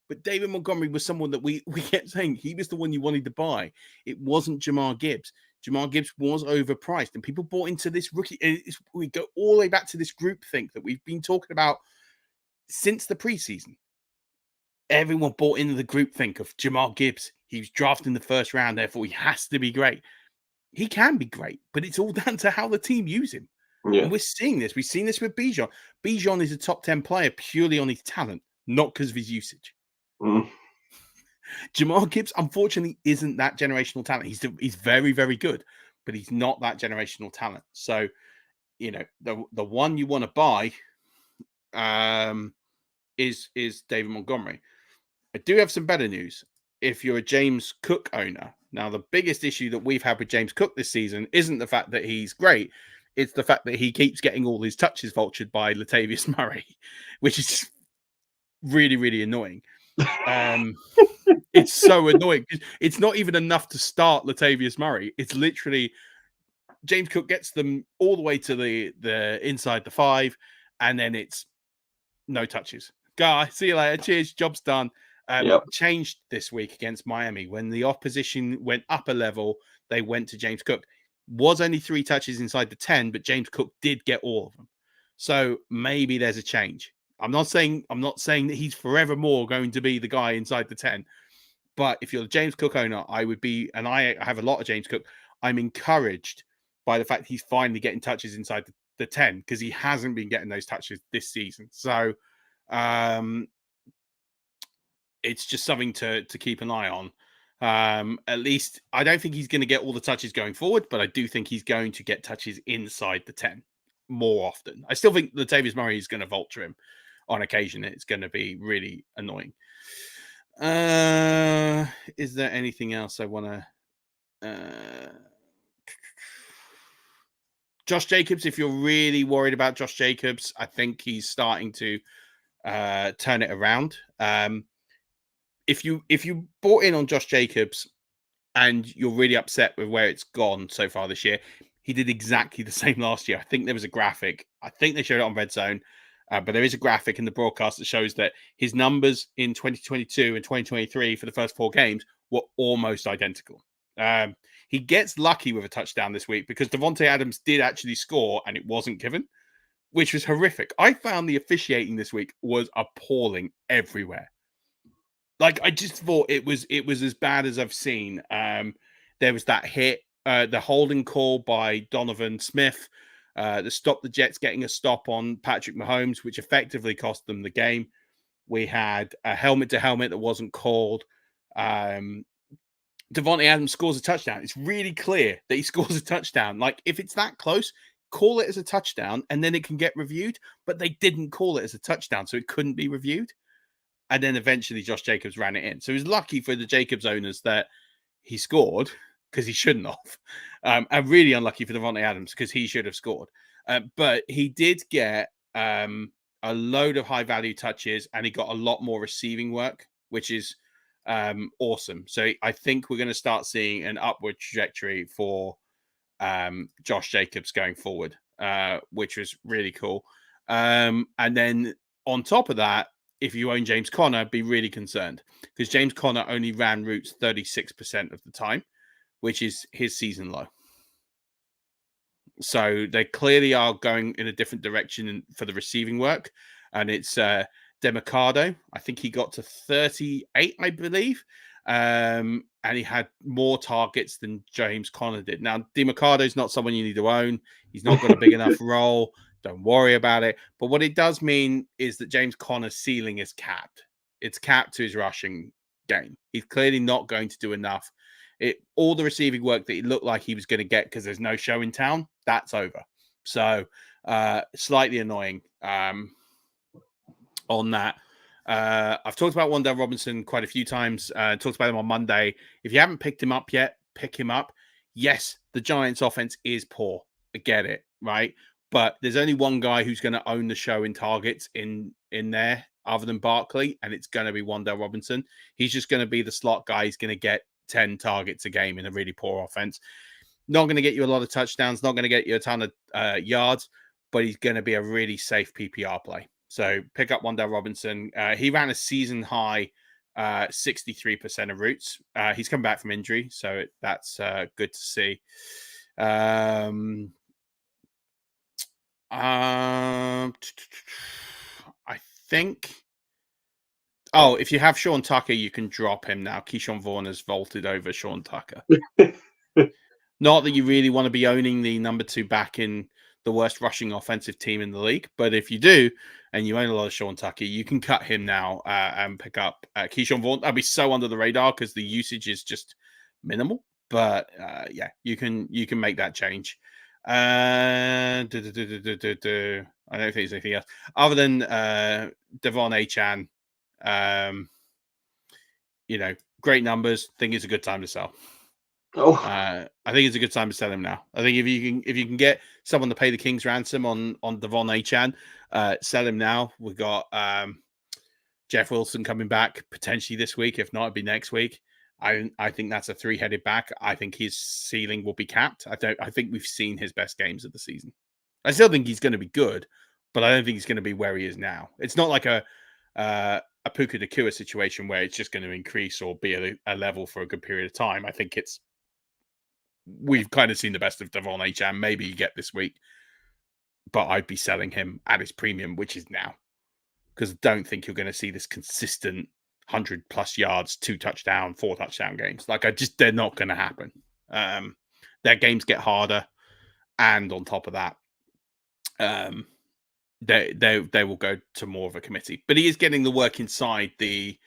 But David Montgomery was someone that we kept saying he was the one you wanted to buy. It wasn't Jamar Gibbs. Jamar Gibbs was overpriced, and people bought into this rookie. We go all the way back to this groupthink that we've been talking about since the preseason. Everyone bought into the groupthink of Jamar Gibbs. He was drafted in the first round, therefore he has to be great. He can be great, but it's all down to how the team use him. Yeah. And we're seeing this. We've seen this with Bijan. Bijan is a top 10 player purely on his talent, not because of his usage. Jamar Gibbs, unfortunately, isn't that generational talent. He's very, very good, but he's not that generational talent. So, the one you want to buy is David Montgomery. I do have some better news. If you're a James Cook owner, now the biggest issue that we've had with James Cook this season isn't the fact that he's great. It's the fact that he keeps getting all his touches vultured by Latavius Murray, which is really, really annoying. It's so annoying. It's not even enough to start Latavius Murray. It's literally James Cook gets them all the way to the inside the 5, and then it's no touches. Guy, see you later. Cheers. Job's done. Changed this week against Miami when the opposition went up a level. They went to James Cook. Was only 3 touches inside the 10, but James Cook did get all of them. So maybe there's a change. I'm not saying that he's forevermore going to be the guy inside the 10. But if you're a James Cook owner, I would be, and I have a lot of James Cook, I'm encouraged by the fact he's finally getting touches inside the 10 because he hasn't been getting those touches this season. So it's just something to keep an eye on. At least I don't think he's going to get all the touches going forward, but I do think he's going to get touches inside the 10 more often. I still think Latavius Murray is going to vulture him on occasion. It's going to be really annoying. Is there anything else I want to... Josh Jacobs, if you're really worried about Josh Jacobs, I think he's starting to turn it around. If you bought in on Josh Jacobs and you're really upset with where it's gone so far this year, he did exactly the same last year. I think there was a graphic. I think they showed it on Red Zone, but there is a graphic in the broadcast that shows that his numbers in 2022 and 2023 for the first 4 games were almost identical. He gets lucky with a touchdown this week because Devontae Adams did actually score and it wasn't given, which was horrific. I found the officiating this week was appalling everywhere. Like, I just thought it was as bad as I've seen. There was that hit the holding call by Donovan Smith that stopped the Jets getting a stop on Patrick Mahomes, which effectively cost them the game. We had a helmet-to-helmet that wasn't called. Devontae Adams scores a touchdown. It's really clear that he scores a touchdown. Like, if it's that close, call it as a touchdown, and then it can get reviewed. But they didn't call it as a touchdown, so it couldn't be reviewed. And then eventually Josh Jacobs ran it in. So it was lucky for the Jacobs owners that he scored, because he shouldn't have. And really unlucky for Devontae Adams, because he should have scored. But he did get a load of high-value touches, and he got a lot more receiving work, which is awesome. So I think we're going to start seeing an upward trajectory for Josh Jacobs going forward, which was really cool. And then on top of that, if you own James Conner, be really concerned, because James Conner only ran routes 36% of the time, which is his season low. So they clearly are going in a different direction for the receiving work. And it's DeMarcado. I think he got to 38, I believe. And he had more targets than James Conner did. Now, DeMarcado is not someone you need to own. He's not got a big enough role. Don't worry about it. But what it does mean is that James Conner's ceiling is capped. It's capped to his rushing game. He's clearly not going to do enough. All the receiving work that he looked like he was going to get because there's no show in town, that's over. So slightly annoying on that. I've talked about Wan'Dale Robinson quite a few times. Talked about him on Monday. If you haven't picked him up yet, pick him up. Yes, the Giants' offense is poor. I get it, right? But there's only one guy who's going to own the show in targets in there other than Barkley, and it's going to be Wan'Dale Robinson. He's just going to be the slot guy. He's going to get 10 targets a game in a really poor offense. Not going to get you a lot of touchdowns, not going to get you a ton of yards, but he's going to be a really safe PPR play. So pick up Wan'Dale Robinson. He ran a season high 63% of routes. He's come back from injury, so that's good to see. I think. Oh, if you have Sean Tucker, you can drop him now. Keyshawn Vaughn has vaulted over Sean Tucker. Not that you really want to be owning the number 2 back in the worst rushing offensive team in the league, but if you do, and you own a lot of Sean Tucker, you can cut him now and pick up Keyshawn Vaughn. That'd be so under the radar because the usage is just minimal. But yeah, you can make that change. I don't think there's anything else other than Devon Achane. Great numbers. Think it's a good time to sell. I think it's a good time to sell him now. I think if you can get someone to pay the king's ransom on Devon Achane, sell him now. We've got Jeff Wilson coming back potentially this week. If not, it'd be next week. I think that's a 3-headed back. I think his ceiling will be capped. I think we've seen his best games of the season. I still think he's going to be good, but I don't think he's going to be where he is now. It's not like a Puka Nacua situation where it's just going to increase or be a level for a good period of time. I think we've kind of seen the best of Devon Achane. Maybe you get this week, but I'd be selling him at his premium, which is now, because I don't think you're going to see this consistent 100+ yards, 2 touchdown, 4 touchdown games. They're not going to happen. Their games get harder, and on top of that, they will go to more of a committee. But he is getting the work inside the.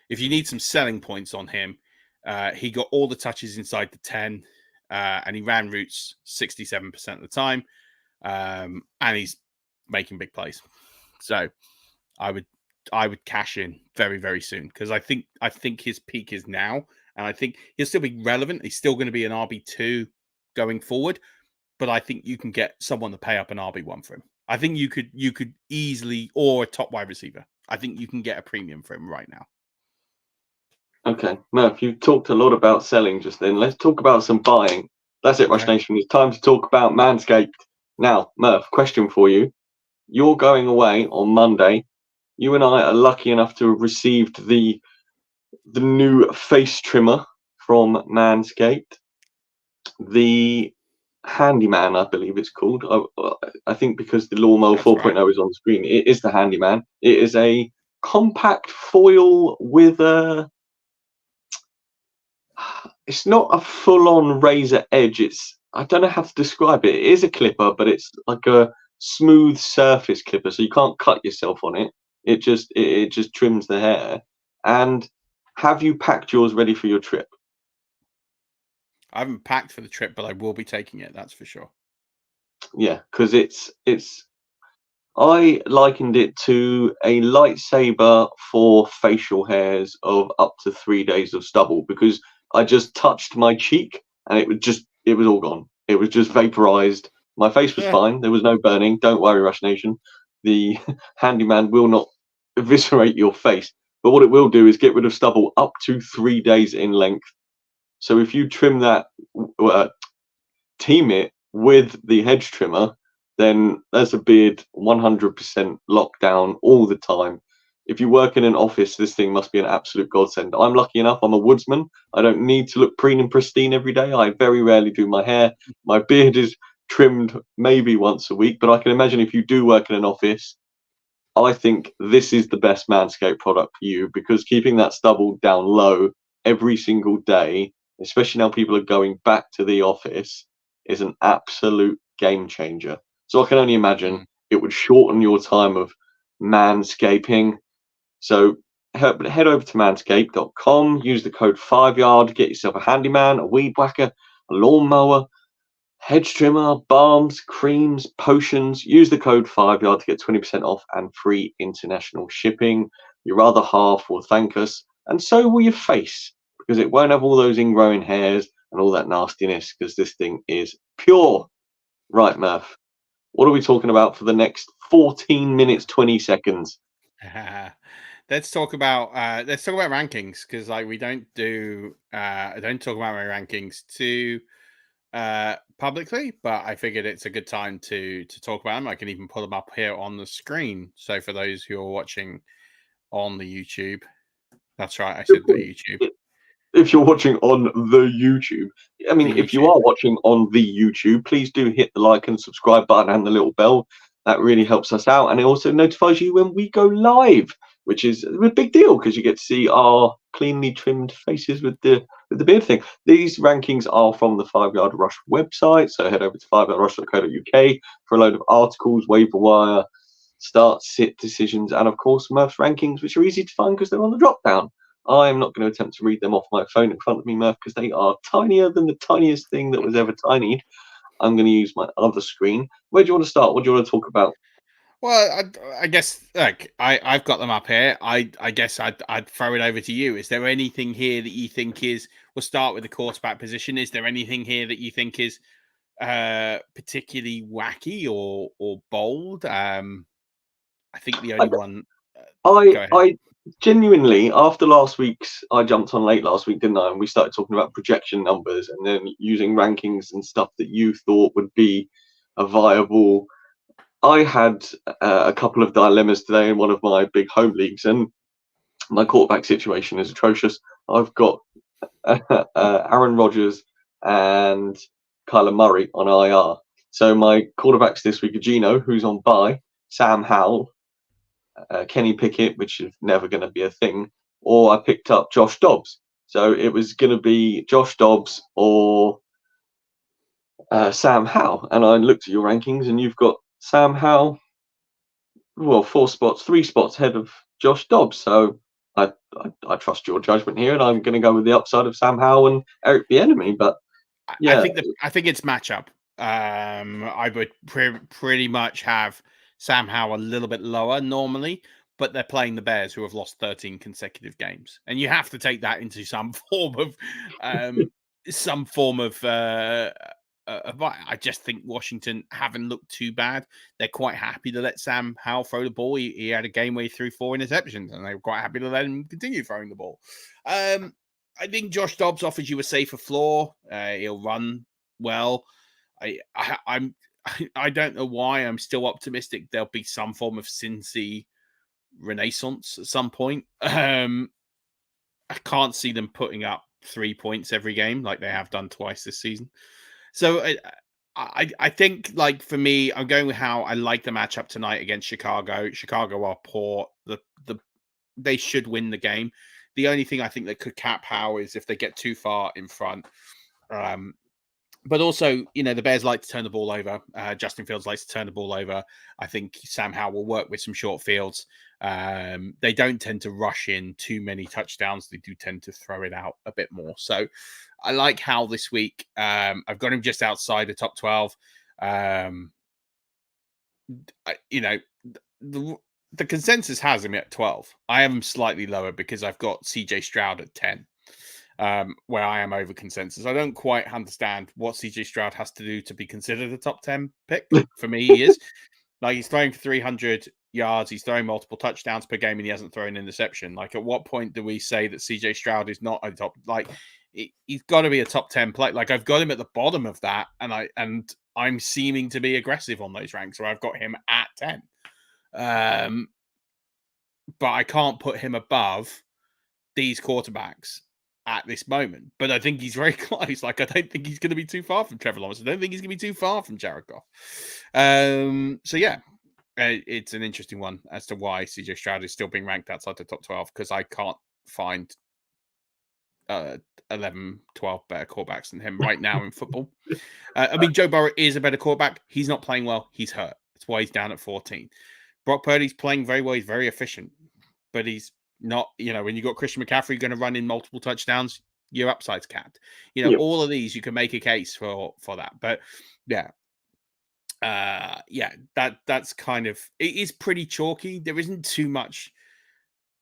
If you need some selling points on him, he got all the touches inside the 10, and he ran routes 67% of the time, and he's making big plays. So I would cash in very, very soon, because I think his peak is now, and I think he'll still be relevant. He's still going to be an RB2 going forward, but I think you can get someone to pay up an RB1 for him. I think you could easily, or a top wide receiver. I think you can get a premium for him right now. Okay, Murph, you talked a lot about selling just then. Let's talk about some buying. That's it, Rush Nation. It's time to talk about Manscaped. Now, Murph, question for you. You're going away on Monday. You and I are lucky enough to have received the new face trimmer from Manscaped. The Handyman, I believe it's called. I think because the Lawnmower 4.0 is on the screen, it is the Handyman. It is a compact foil with a... it's not a full-on razor edge. I don't know how to describe it. It is a clipper, but it's like a smooth surface clipper, so you can't cut yourself on it. It just trims the hair. And have you packed yours ready for your trip? I haven't packed for the trip, but I will be taking it. That's for sure. Yeah, because I likened it to a lightsaber for facial hairs of up to 3 days of stubble, because I just touched my cheek and it was all gone. It was just vaporized. My face was fine. There was no burning. Don't worry, Rush Nation. The handyman will not eviscerate your face, but what it will do is get rid of stubble up to 3 days in length. So if you trim that, team it with the hedge trimmer, then that's a beard 100% lockdown all the time. If you work in an office, this thing must be an absolute godsend. I'm lucky enough, I'm a woodsman. I don't need to look preen and pristine every day. I very rarely do my hair. My beard is trimmed maybe once a week, but I can imagine if you do work in an office, I think this is the best Manscaped product for you, because keeping that stubble down low every single day, especially now people are going back to the office, is an absolute game changer. So I can only imagine it would shorten your time of manscaping. So head over to manscaped.com, use the code 5yard, get yourself a handyman, a weed whacker, a lawnmower, hedge trimmer, balms, creams, potions. Use the code 5yard to get 20% off and free international shipping. Your other half will thank us, and so will your face, because it won't have all those ingrowing hairs and all that nastiness, because this thing is pure. Right, Murph, what are we talking about for the next 14 minutes, 20 seconds? Let's talk about rankings, because like we don't I don't talk about my rankings too publicly, but I figured it's a good time to talk about them. I can even pull them up here on the screen. So for those who are watching on the YouTube, that's right, I said the YouTube. If you're watching on the YouTube, I mean, if you are watching on the YouTube, please do hit the like and subscribe button and the little bell. That really helps us out, and it also notifies you when we go live, which is a big deal, because you get to see our cleanly trimmed faces with the beard thing. These rankings are from the 5yard Rush website, so head over to 5yardrush.co.uk for a load of articles, waiver wire, start, sit decisions, and of course Murph's rankings, which are easy to find because they're on the drop down. I'm not going to attempt to read them off my phone in front of me, Murph, because they are tinier than the tiniest thing that was ever tinied. I'm going to use my other screen. Where do you want to start? What do you want to talk about? Well, I guess like I've got them up here. I guess I'd throw it over to you. Is there anything here that you think is? We'll start with the quarterback position. Is there anything here that you think is particularly wacky or bold? I think the only one. I genuinely, after last week's, I jumped on late last week, didn't I? And we started talking about projection numbers and then using rankings and stuff that you thought would be a viable. I had a couple of dilemmas today in one of my big home leagues, and my quarterback situation is atrocious. I've got Aaron Rodgers and Kyler Murray on IR. So my quarterbacks this week are Gino, who's on bye, Sam Howell, Kenny Pickett, which is never going to be a thing, or I picked up Josh Dobbs. So it was going to be Josh Dobbs or Sam Howell. And I looked at your rankings, and you've got Sam Howell, well, 3 spots ahead of Josh Dobbs. So I trust your judgment here, and I'm going to go with the upside of Sam Howell and Eric Bieniemy. But yeah, I think it's matchup. I would pretty much have Sam Howell a little bit lower normally, but they're playing the Bears, who have lost 13 consecutive games, and you have to take that into some form of I just think Washington haven't looked too bad. They're quite happy to let Sam Howell throw the ball. He had a game where he threw 4 interceptions, and they were quite happy to let him continue throwing the ball. I think Josh Dobbs offers you a safer floor. He'll run well. I don't know why I'm still optimistic there'll be some form of Cincy renaissance at some point. I can't see them putting up 3 points every game like they have done twice this season. So I think, like, for me, I'm going with how I like the matchup tonight against Chicago. Chicago are poor. They should win the game. The only thing I think that could cap Howe is if they get too far in front. But also, the Bears like to turn the ball over. Justin Fields likes to turn the ball over. I think Sam Howell will work with some short fields. They don't tend to rush in too many touchdowns. They do tend to throw it out a bit more. So I like Howell this week. I've got him just outside the top 12. The consensus has him at 12. I am slightly lower because I've got CJ Stroud at 10. Where I am over consensus. I don't quite understand what CJ Stroud has to do to be considered a top 10 pick. For me, he is. Like, he's throwing for 300 yards. He's throwing multiple touchdowns per game, and he hasn't thrown an interception. Like, at what point do we say that CJ Stroud is not a top? Like, he's got to be a top 10 play. Like, I've got him at the bottom of that, and I'm seeming to be aggressive on those ranks, where I've got him at 10. But I can't put him above these quarterbacks at this moment, but I think he's very close. Like, I don't think he's going to be too far from Trevor Lawrence. I don't think he's going to be too far from Jared Goff. So yeah, it's an interesting one as to why CJ Stroud is still being ranked outside the top 12, because I can't find 11, 12 better quarterbacks than him right now in football. I mean, Joe Burrow is a better quarterback. He's not playing well. He's hurt. That's why he's down at 14. Brock Purdy's playing very well. He's very efficient, but he's not, when you got Christian McCaffrey going to run in multiple touchdowns, your upside's capped. Yep. All of these, you can make a case for that. But that's kind of, it is pretty chalky. There isn't too much.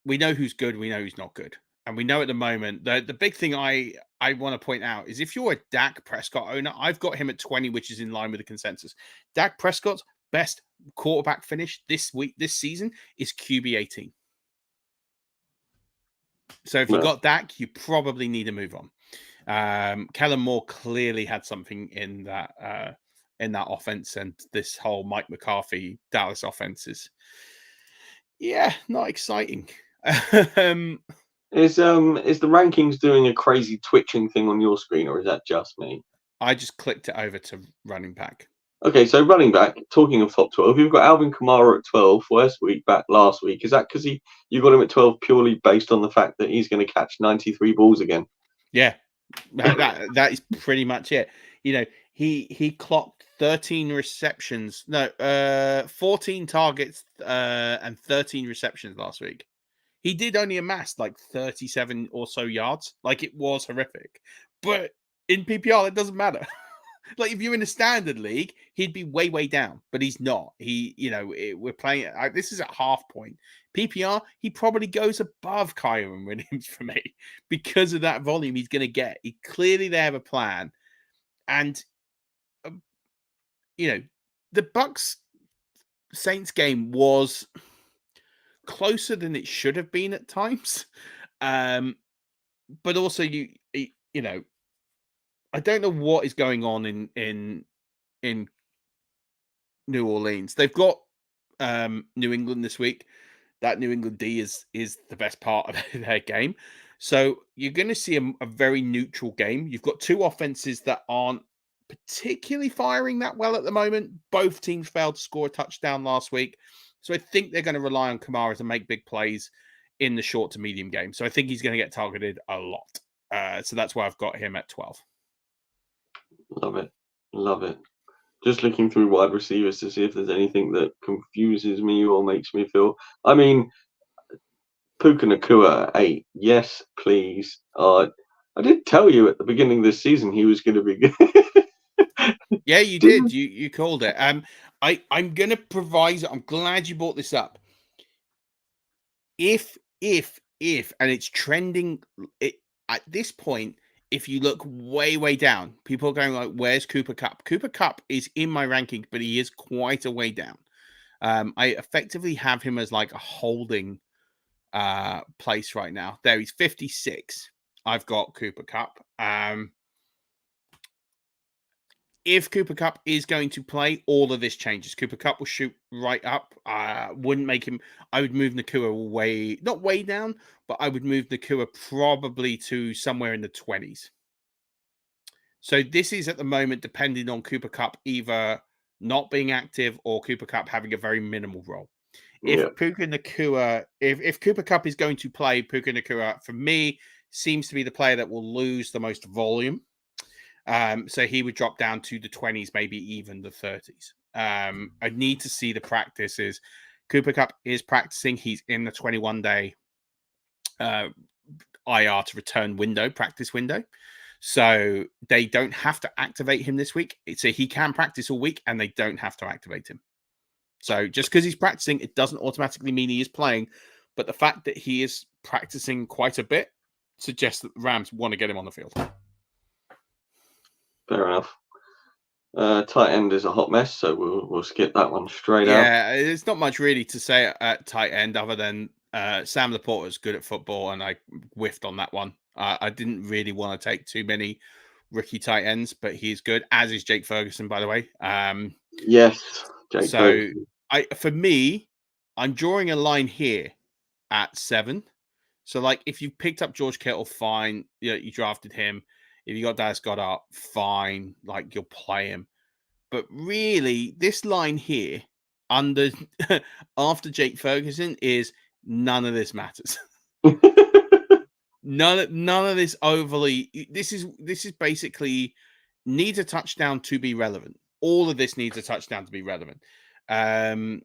We know who's good. We know who's not good. And we know at the moment, the big thing I want to point out is if you're a Dak Prescott owner, I've got him at 20, which is in line with the consensus. Dak Prescott's best quarterback finish this season is QB 18. So if you got Dak, you probably need to move on. Kellen Moore clearly had something in that offense, and this whole Mike McCarthy Dallas offense is, not exciting. Is the rankings doing a crazy twitching thing on your screen, or is that just me? I just clicked it over to running back. Okay, so running back, talking of top 12, you've got Alvin Kamara at 12, worst week back last week. Is that because you got him at 12 purely based on the fact that he's going to catch 93 balls again? Yeah, that is pretty much it. He clocked 13 receptions, 14 targets and 13 receptions last week. He did only amass like 37 or so yards. Like, it was horrific. But in PPR, it doesn't matter. Like, if you're in a standard league, he'd be way, way down, but he's not. We're playing. This is at half point. PPR, he probably goes above Kyron Williams for me because of that volume he's going to get. Clearly, they have a plan, and the Bucks Saints game was closer than it should have been at times, but also I don't know what is going on in New Orleans. They've got New England this week. That New England D is the best part of their game. So you're going to see a very neutral game. You've got two offenses that aren't particularly firing that well at the moment. Both teams failed to score a touchdown last week. So I think they're going to rely on Kamara to make big plays in the short to medium game. So I think he's going to get targeted a lot. So that's why I've got him at 12. Love it. Just looking through wide receivers to see if there's anything that confuses me or makes me feel. I mean, Puka Nacua at 8. Yes, please. I did tell you at the beginning of this season he was going to be good. Yeah, you did. You called it. I'm going to provide. I'm glad you brought this up. If, and it's trending at this point. If you look way, way down, people are going like, where's Cooper Kupp? Cooper Kupp is in my ranking, but he is quite a way down. I effectively have him as like a holding place right now. There, he's 56. I've got Cooper Kupp. If Cooper Kupp is going to play, all of this changes. Cooper Kupp will shoot right up. Wouldn't make him. I would move Nacua not way down, but I would move Nacua probably to somewhere in the 20s. So this is at the moment depending on Cooper Kupp either not being active or Cooper Kupp having a very minimal role. If Puka Nacua, if Cooper Kupp is going to play, Puka Nacua, for me, seems to be the player that will lose the most volume. So he would drop down to the 20s, maybe even the 30s. I need to see the practices. Cooper Kupp is practicing. He's in the 21-day IR to return window, practice window. So they don't have to activate him this week. So he can practice all week and they don't have to activate him. So just because he's practicing, it doesn't automatically mean he is playing. But the fact that he is practicing quite a bit suggests that the Rams want to get him on the field. Fair enough. Tight end is a hot mess, so we'll skip that one straight out. Yeah, there's not much really to say at tight end other than Sam Laporta is good at football, and I whiffed on that one. I didn't really want to take too many rookie tight ends, but he's good, as is Jake Ferguson, by the way. Yes, Jake Ferguson. For me, I'm drawing a line here at 7. So, like, if you picked up George Kittle, fine. You drafted him. If you got Dallas Goedert, fine. Like, you'll play him. But really, this line here under after Jake Ferguson is none of this matters. none of this overly. This is basically needs a touchdown to be relevant. All of this needs a touchdown to be relevant. There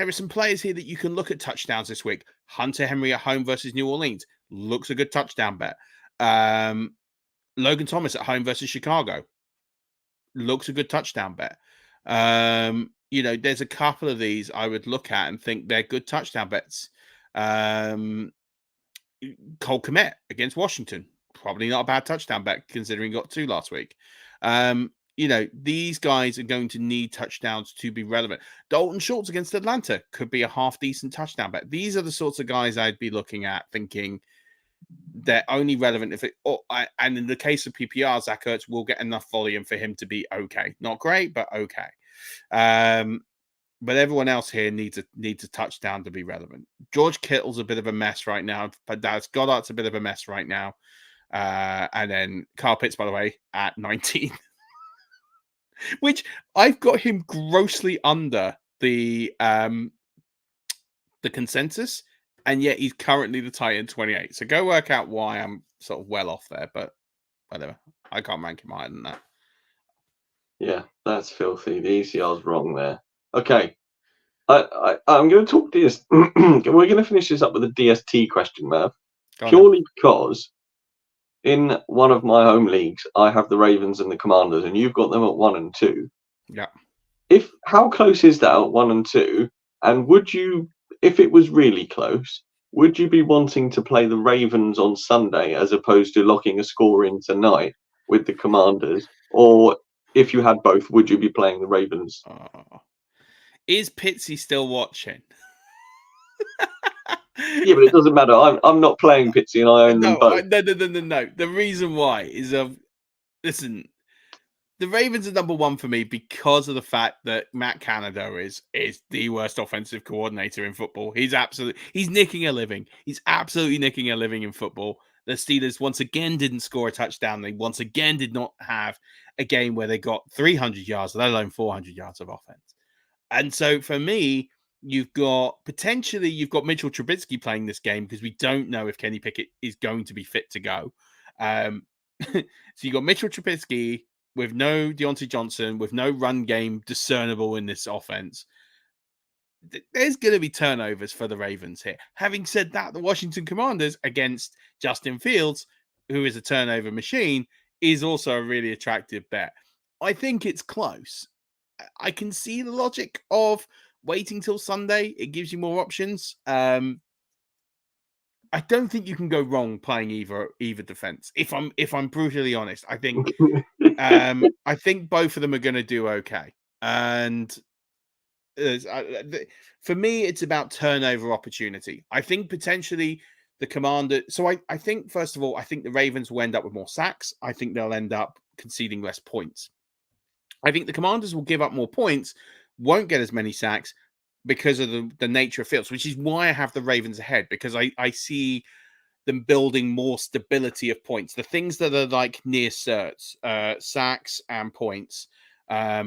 are some players here that you can look at touchdowns this week. Hunter Henry at home versus New Orleans looks a good touchdown bet. Logan Thomas at home versus Chicago looks a good touchdown bet. There's a couple of these I would look at and think they're good touchdown bets. Cole Kmet against Washington, probably not a bad touchdown bet considering he got 2 last week. These guys are going to need touchdowns to be relevant. Dalton Schultz against Atlanta could be a half decent touchdown bet. These are the sorts of guys I'd be looking at thinking they're only relevant if it, and in the case of PPR, Zach Ertz will get enough volume for him to be okay. Not great, but okay. But everyone else here needs a touchdown to be relevant. George Kittle's a bit of a mess right now, but Dallas Goedert's a bit of a mess right now. And then Kyle Pitts, by the way, at 19. Which I've got him grossly under the consensus, and yet he's currently the tight end 28. So go work out why I'm sort of well off there, but whatever. I can't rank him higher than that. Yeah, that's filthy. The ECR's wrong there. Okay. I'm going to talk DS. We're going to finish this up with a DST question, Merv. Purely because in one of my home leagues, I have the Ravens and the Commanders, and you've got them at 1 and 2. Yeah. How close is that at 1 and 2? And would you, if it was really close, would you be wanting to play the Ravens on Sunday as opposed to locking a score in tonight with the Commanders? Or if you had both, would you be playing the Ravens? Is Pitsy still watching? Yeah, but it doesn't matter. I'm not playing Pitsy, and I own them both. No. The reason why is listen. The Ravens are number 1 for me because of the fact that Matt Canada is the worst offensive coordinator in football. He's nicking a living. He's absolutely nicking a living in football. The Steelers once again didn't score a touchdown. They once again did not have a game where they got 300 yards, let alone 400 yards of offense. And so for me, you've got Mitchell Trubisky playing this game because we don't know if Kenny Pickett is going to be fit to go. So you got Mitchell Trubisky with no Deontay Johnson, with no run game discernible in this offense. There's going to be turnovers for the Ravens here. Having said that, the Washington Commanders against Justin Fields, who is a turnover machine, is also a really attractive bet. I think it's close. I can see the logic of waiting till Sunday. It gives you more options. I don't think you can go wrong playing either defense. If I'm brutally honest, I think I think both of them are going to do okay. And for me, it's about turnover opportunity. I think potentially the Commander. So I think first of all, I think the Ravens will end up with more sacks. I think they'll end up conceding less points. I think the Commanders will give up more points, won't get as many sacks because of the nature of Fields, which is why I have the Ravens ahead, because I see them building more stability of points. The things that are like near certs, sacks and points, are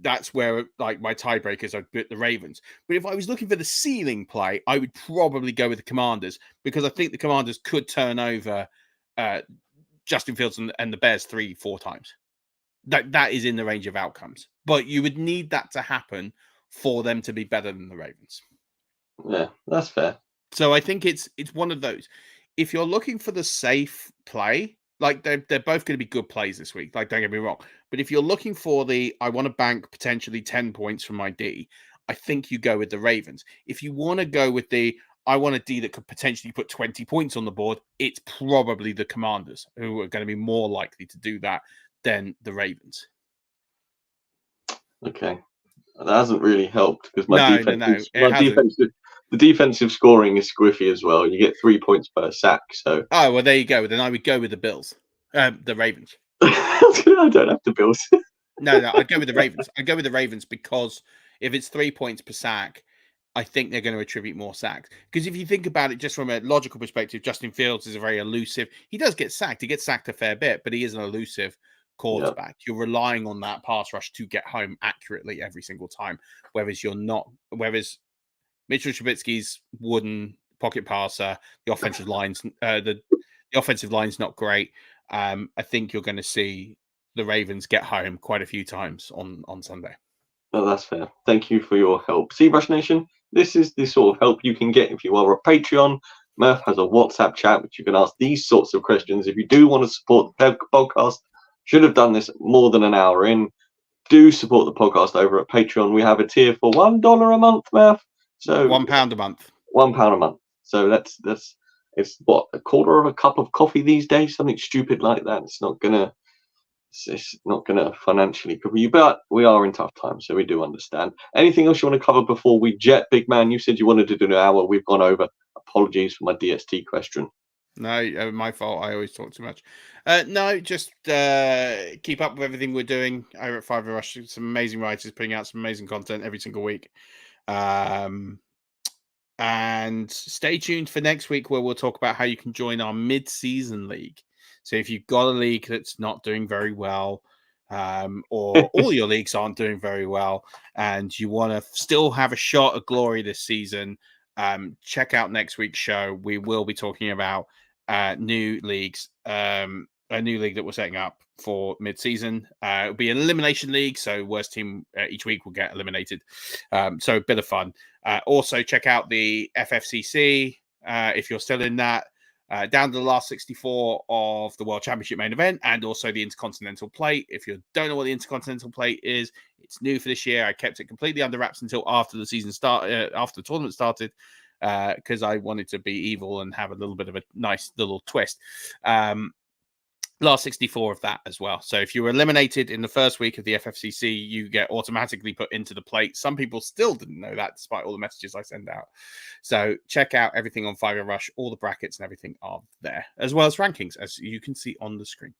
that's where like my tiebreakers, I'd put the Ravens. But if I was looking for the ceiling play, I would probably go with the Commanders, because I think the Commanders could turn over Justin Fields and the Bears 3-4 times. That is in the range of outcomes, but you would need that to happen for them to be better than the Ravens. Yeah, that's fair. So I think it's one of those. If you're looking for the safe play, like they're both going to be good plays this week. Like, don't get me wrong, but if you're looking for I want to bank potentially 10 points from my D, I think you go with the Ravens. If you want to go with I want a D that could potentially put 20 points on the board, it's probably the Commanders who are going to be more likely to do that than the Ravens. Okay. That hasn't really helped because the defensive scoring is squiffy as well. You get 3 points per sack. So well, there you go. Then I would go with the Bills, the Ravens. I don't have the Bills. No, I'd go with the Ravens. I'd go with the Ravens because if it's 3 points per sack, I think they're going to attribute more sacks. Because if you think about it, just from a logical perspective, Justin Fields is a very elusive. He does get sacked. He gets sacked a fair bit, but he is an elusive quarterback. Yep. You're relying on that pass rush to get home accurately every single time. Whereas Mitchell Trubisky's wooden pocket passer, the offensive line's the offensive line's not great. I think you're going to see the Ravens get home quite a few times on Sunday. Oh, that's fair. Thank you for your help. See, Rush Nation, this is the sort of help you can get if you are a Patreon. Murf has a WhatsApp chat which you can ask these sorts of questions. If you do want to support the podcast, should have done this more than an hour in. Do support the podcast over at Patreon. We have a tier for $1 a month, Murf. So £1 a month. £1 a month. So it's what, a quarter of a cup of coffee these days, something stupid like that. It's not gonna financially cover you, but we are in tough times, so we do understand. Anything else you want to cover before we jet, big man? You said you wanted to do an hour. We've gone over. Apologies for my DST question. No, my fault. I always talk too much. No, just keep up with everything we're doing over at Five Rush. Some amazing writers putting out some amazing content every single week. And stay tuned for next week where we'll talk about how you can join our mid-season league. So if you've got a league that's not doing very well, or all your leagues aren't doing very well, and you want to still have a shot at glory this season, check out next week's show. We will be talking about new leagues, a new league that we're setting up for mid-season. It'll be an elimination league, so worst team each week will get eliminated. So a bit of fun. Also, check out the FFCC if you're still in that. Down to the last 64 of the World Championship main event, and also the Intercontinental Plate. If you don't know what the Intercontinental Plate is, it's new for this year. I kept it completely under wraps until after the season started, after the tournament started, because I wanted to be evil and have a little bit of a nice little twist. Last 64 of that as well. So if you were eliminated in the first week of the FFCC, you get automatically put into the plate. Some people still didn't know that, despite all the messages I send out. So check out everything on Five Rush. All the brackets and everything are there, as well as rankings, as you can see on the screen.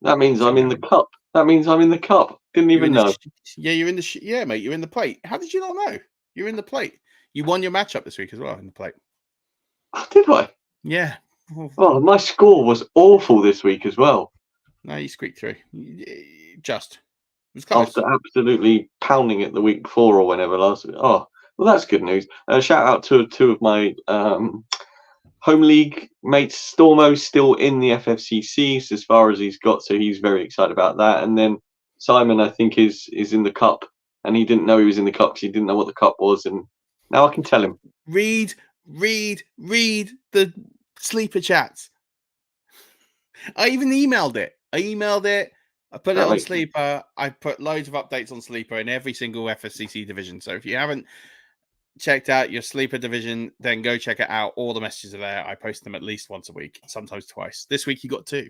That means I'm in the cup. Didn't even know. You're in the yeah, mate. You're in the plate. How did you not know? You're in the plate. You won your matchup this week as well in the plate. Oh, did I? Yeah. Oh, my score was awful this week as well. No, you squeaked through. Just. It was close. After absolutely pounding it the week before or whenever last week. Oh, well, that's good news. Shout out to two of my home league mates. Stormo's still in the FFCC as far as he's got, so he's very excited about that. And then Simon, I think, is in the cup, and he didn't know he was in the cup because he didn't know what the cup was, and now I can tell him. Read the sleeper chats. I even emailed it. I put it on Sleeper. I put loads of updates on Sleeper in every single FFCC division. So if you haven't checked out your Sleeper division, then go check it out. All the messages are there. I post them at least once a week, sometimes twice. This week you got 2.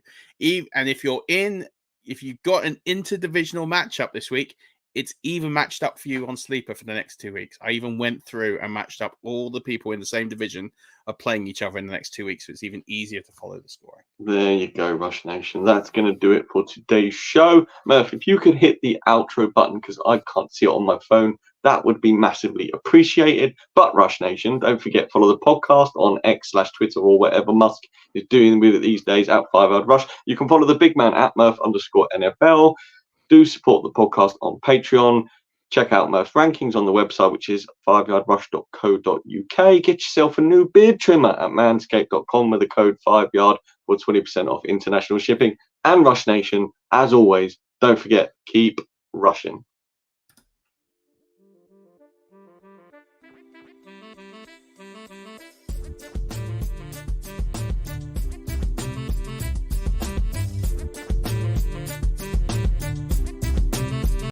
And if you've got an interdivisional matchup this week, it's even matched up for you on Sleeper for the next 2 weeks. I even went through and matched up all the people in the same division are playing each other in the next 2 weeks, so it's even easier to follow the scoring. There you go, Rush Nation. That's going to do it for today's show. Murph, if you could hit the outro button, because I can't see it on my phone, that would be massively appreciated. But Rush Nation, don't forget, follow the podcast on X/Twitter or whatever Musk is doing with it these days at 5 Hour Rush. You can follow the big man at Murf_NFL. Do support the podcast on Patreon. Check out Murf's rankings on the website, which is 5yardrush.co.uk. Get yourself a new beard trimmer at manscaped.com with the code 5yard for 20% off international shipping. And Rush Nation, as always, don't forget, keep rushing.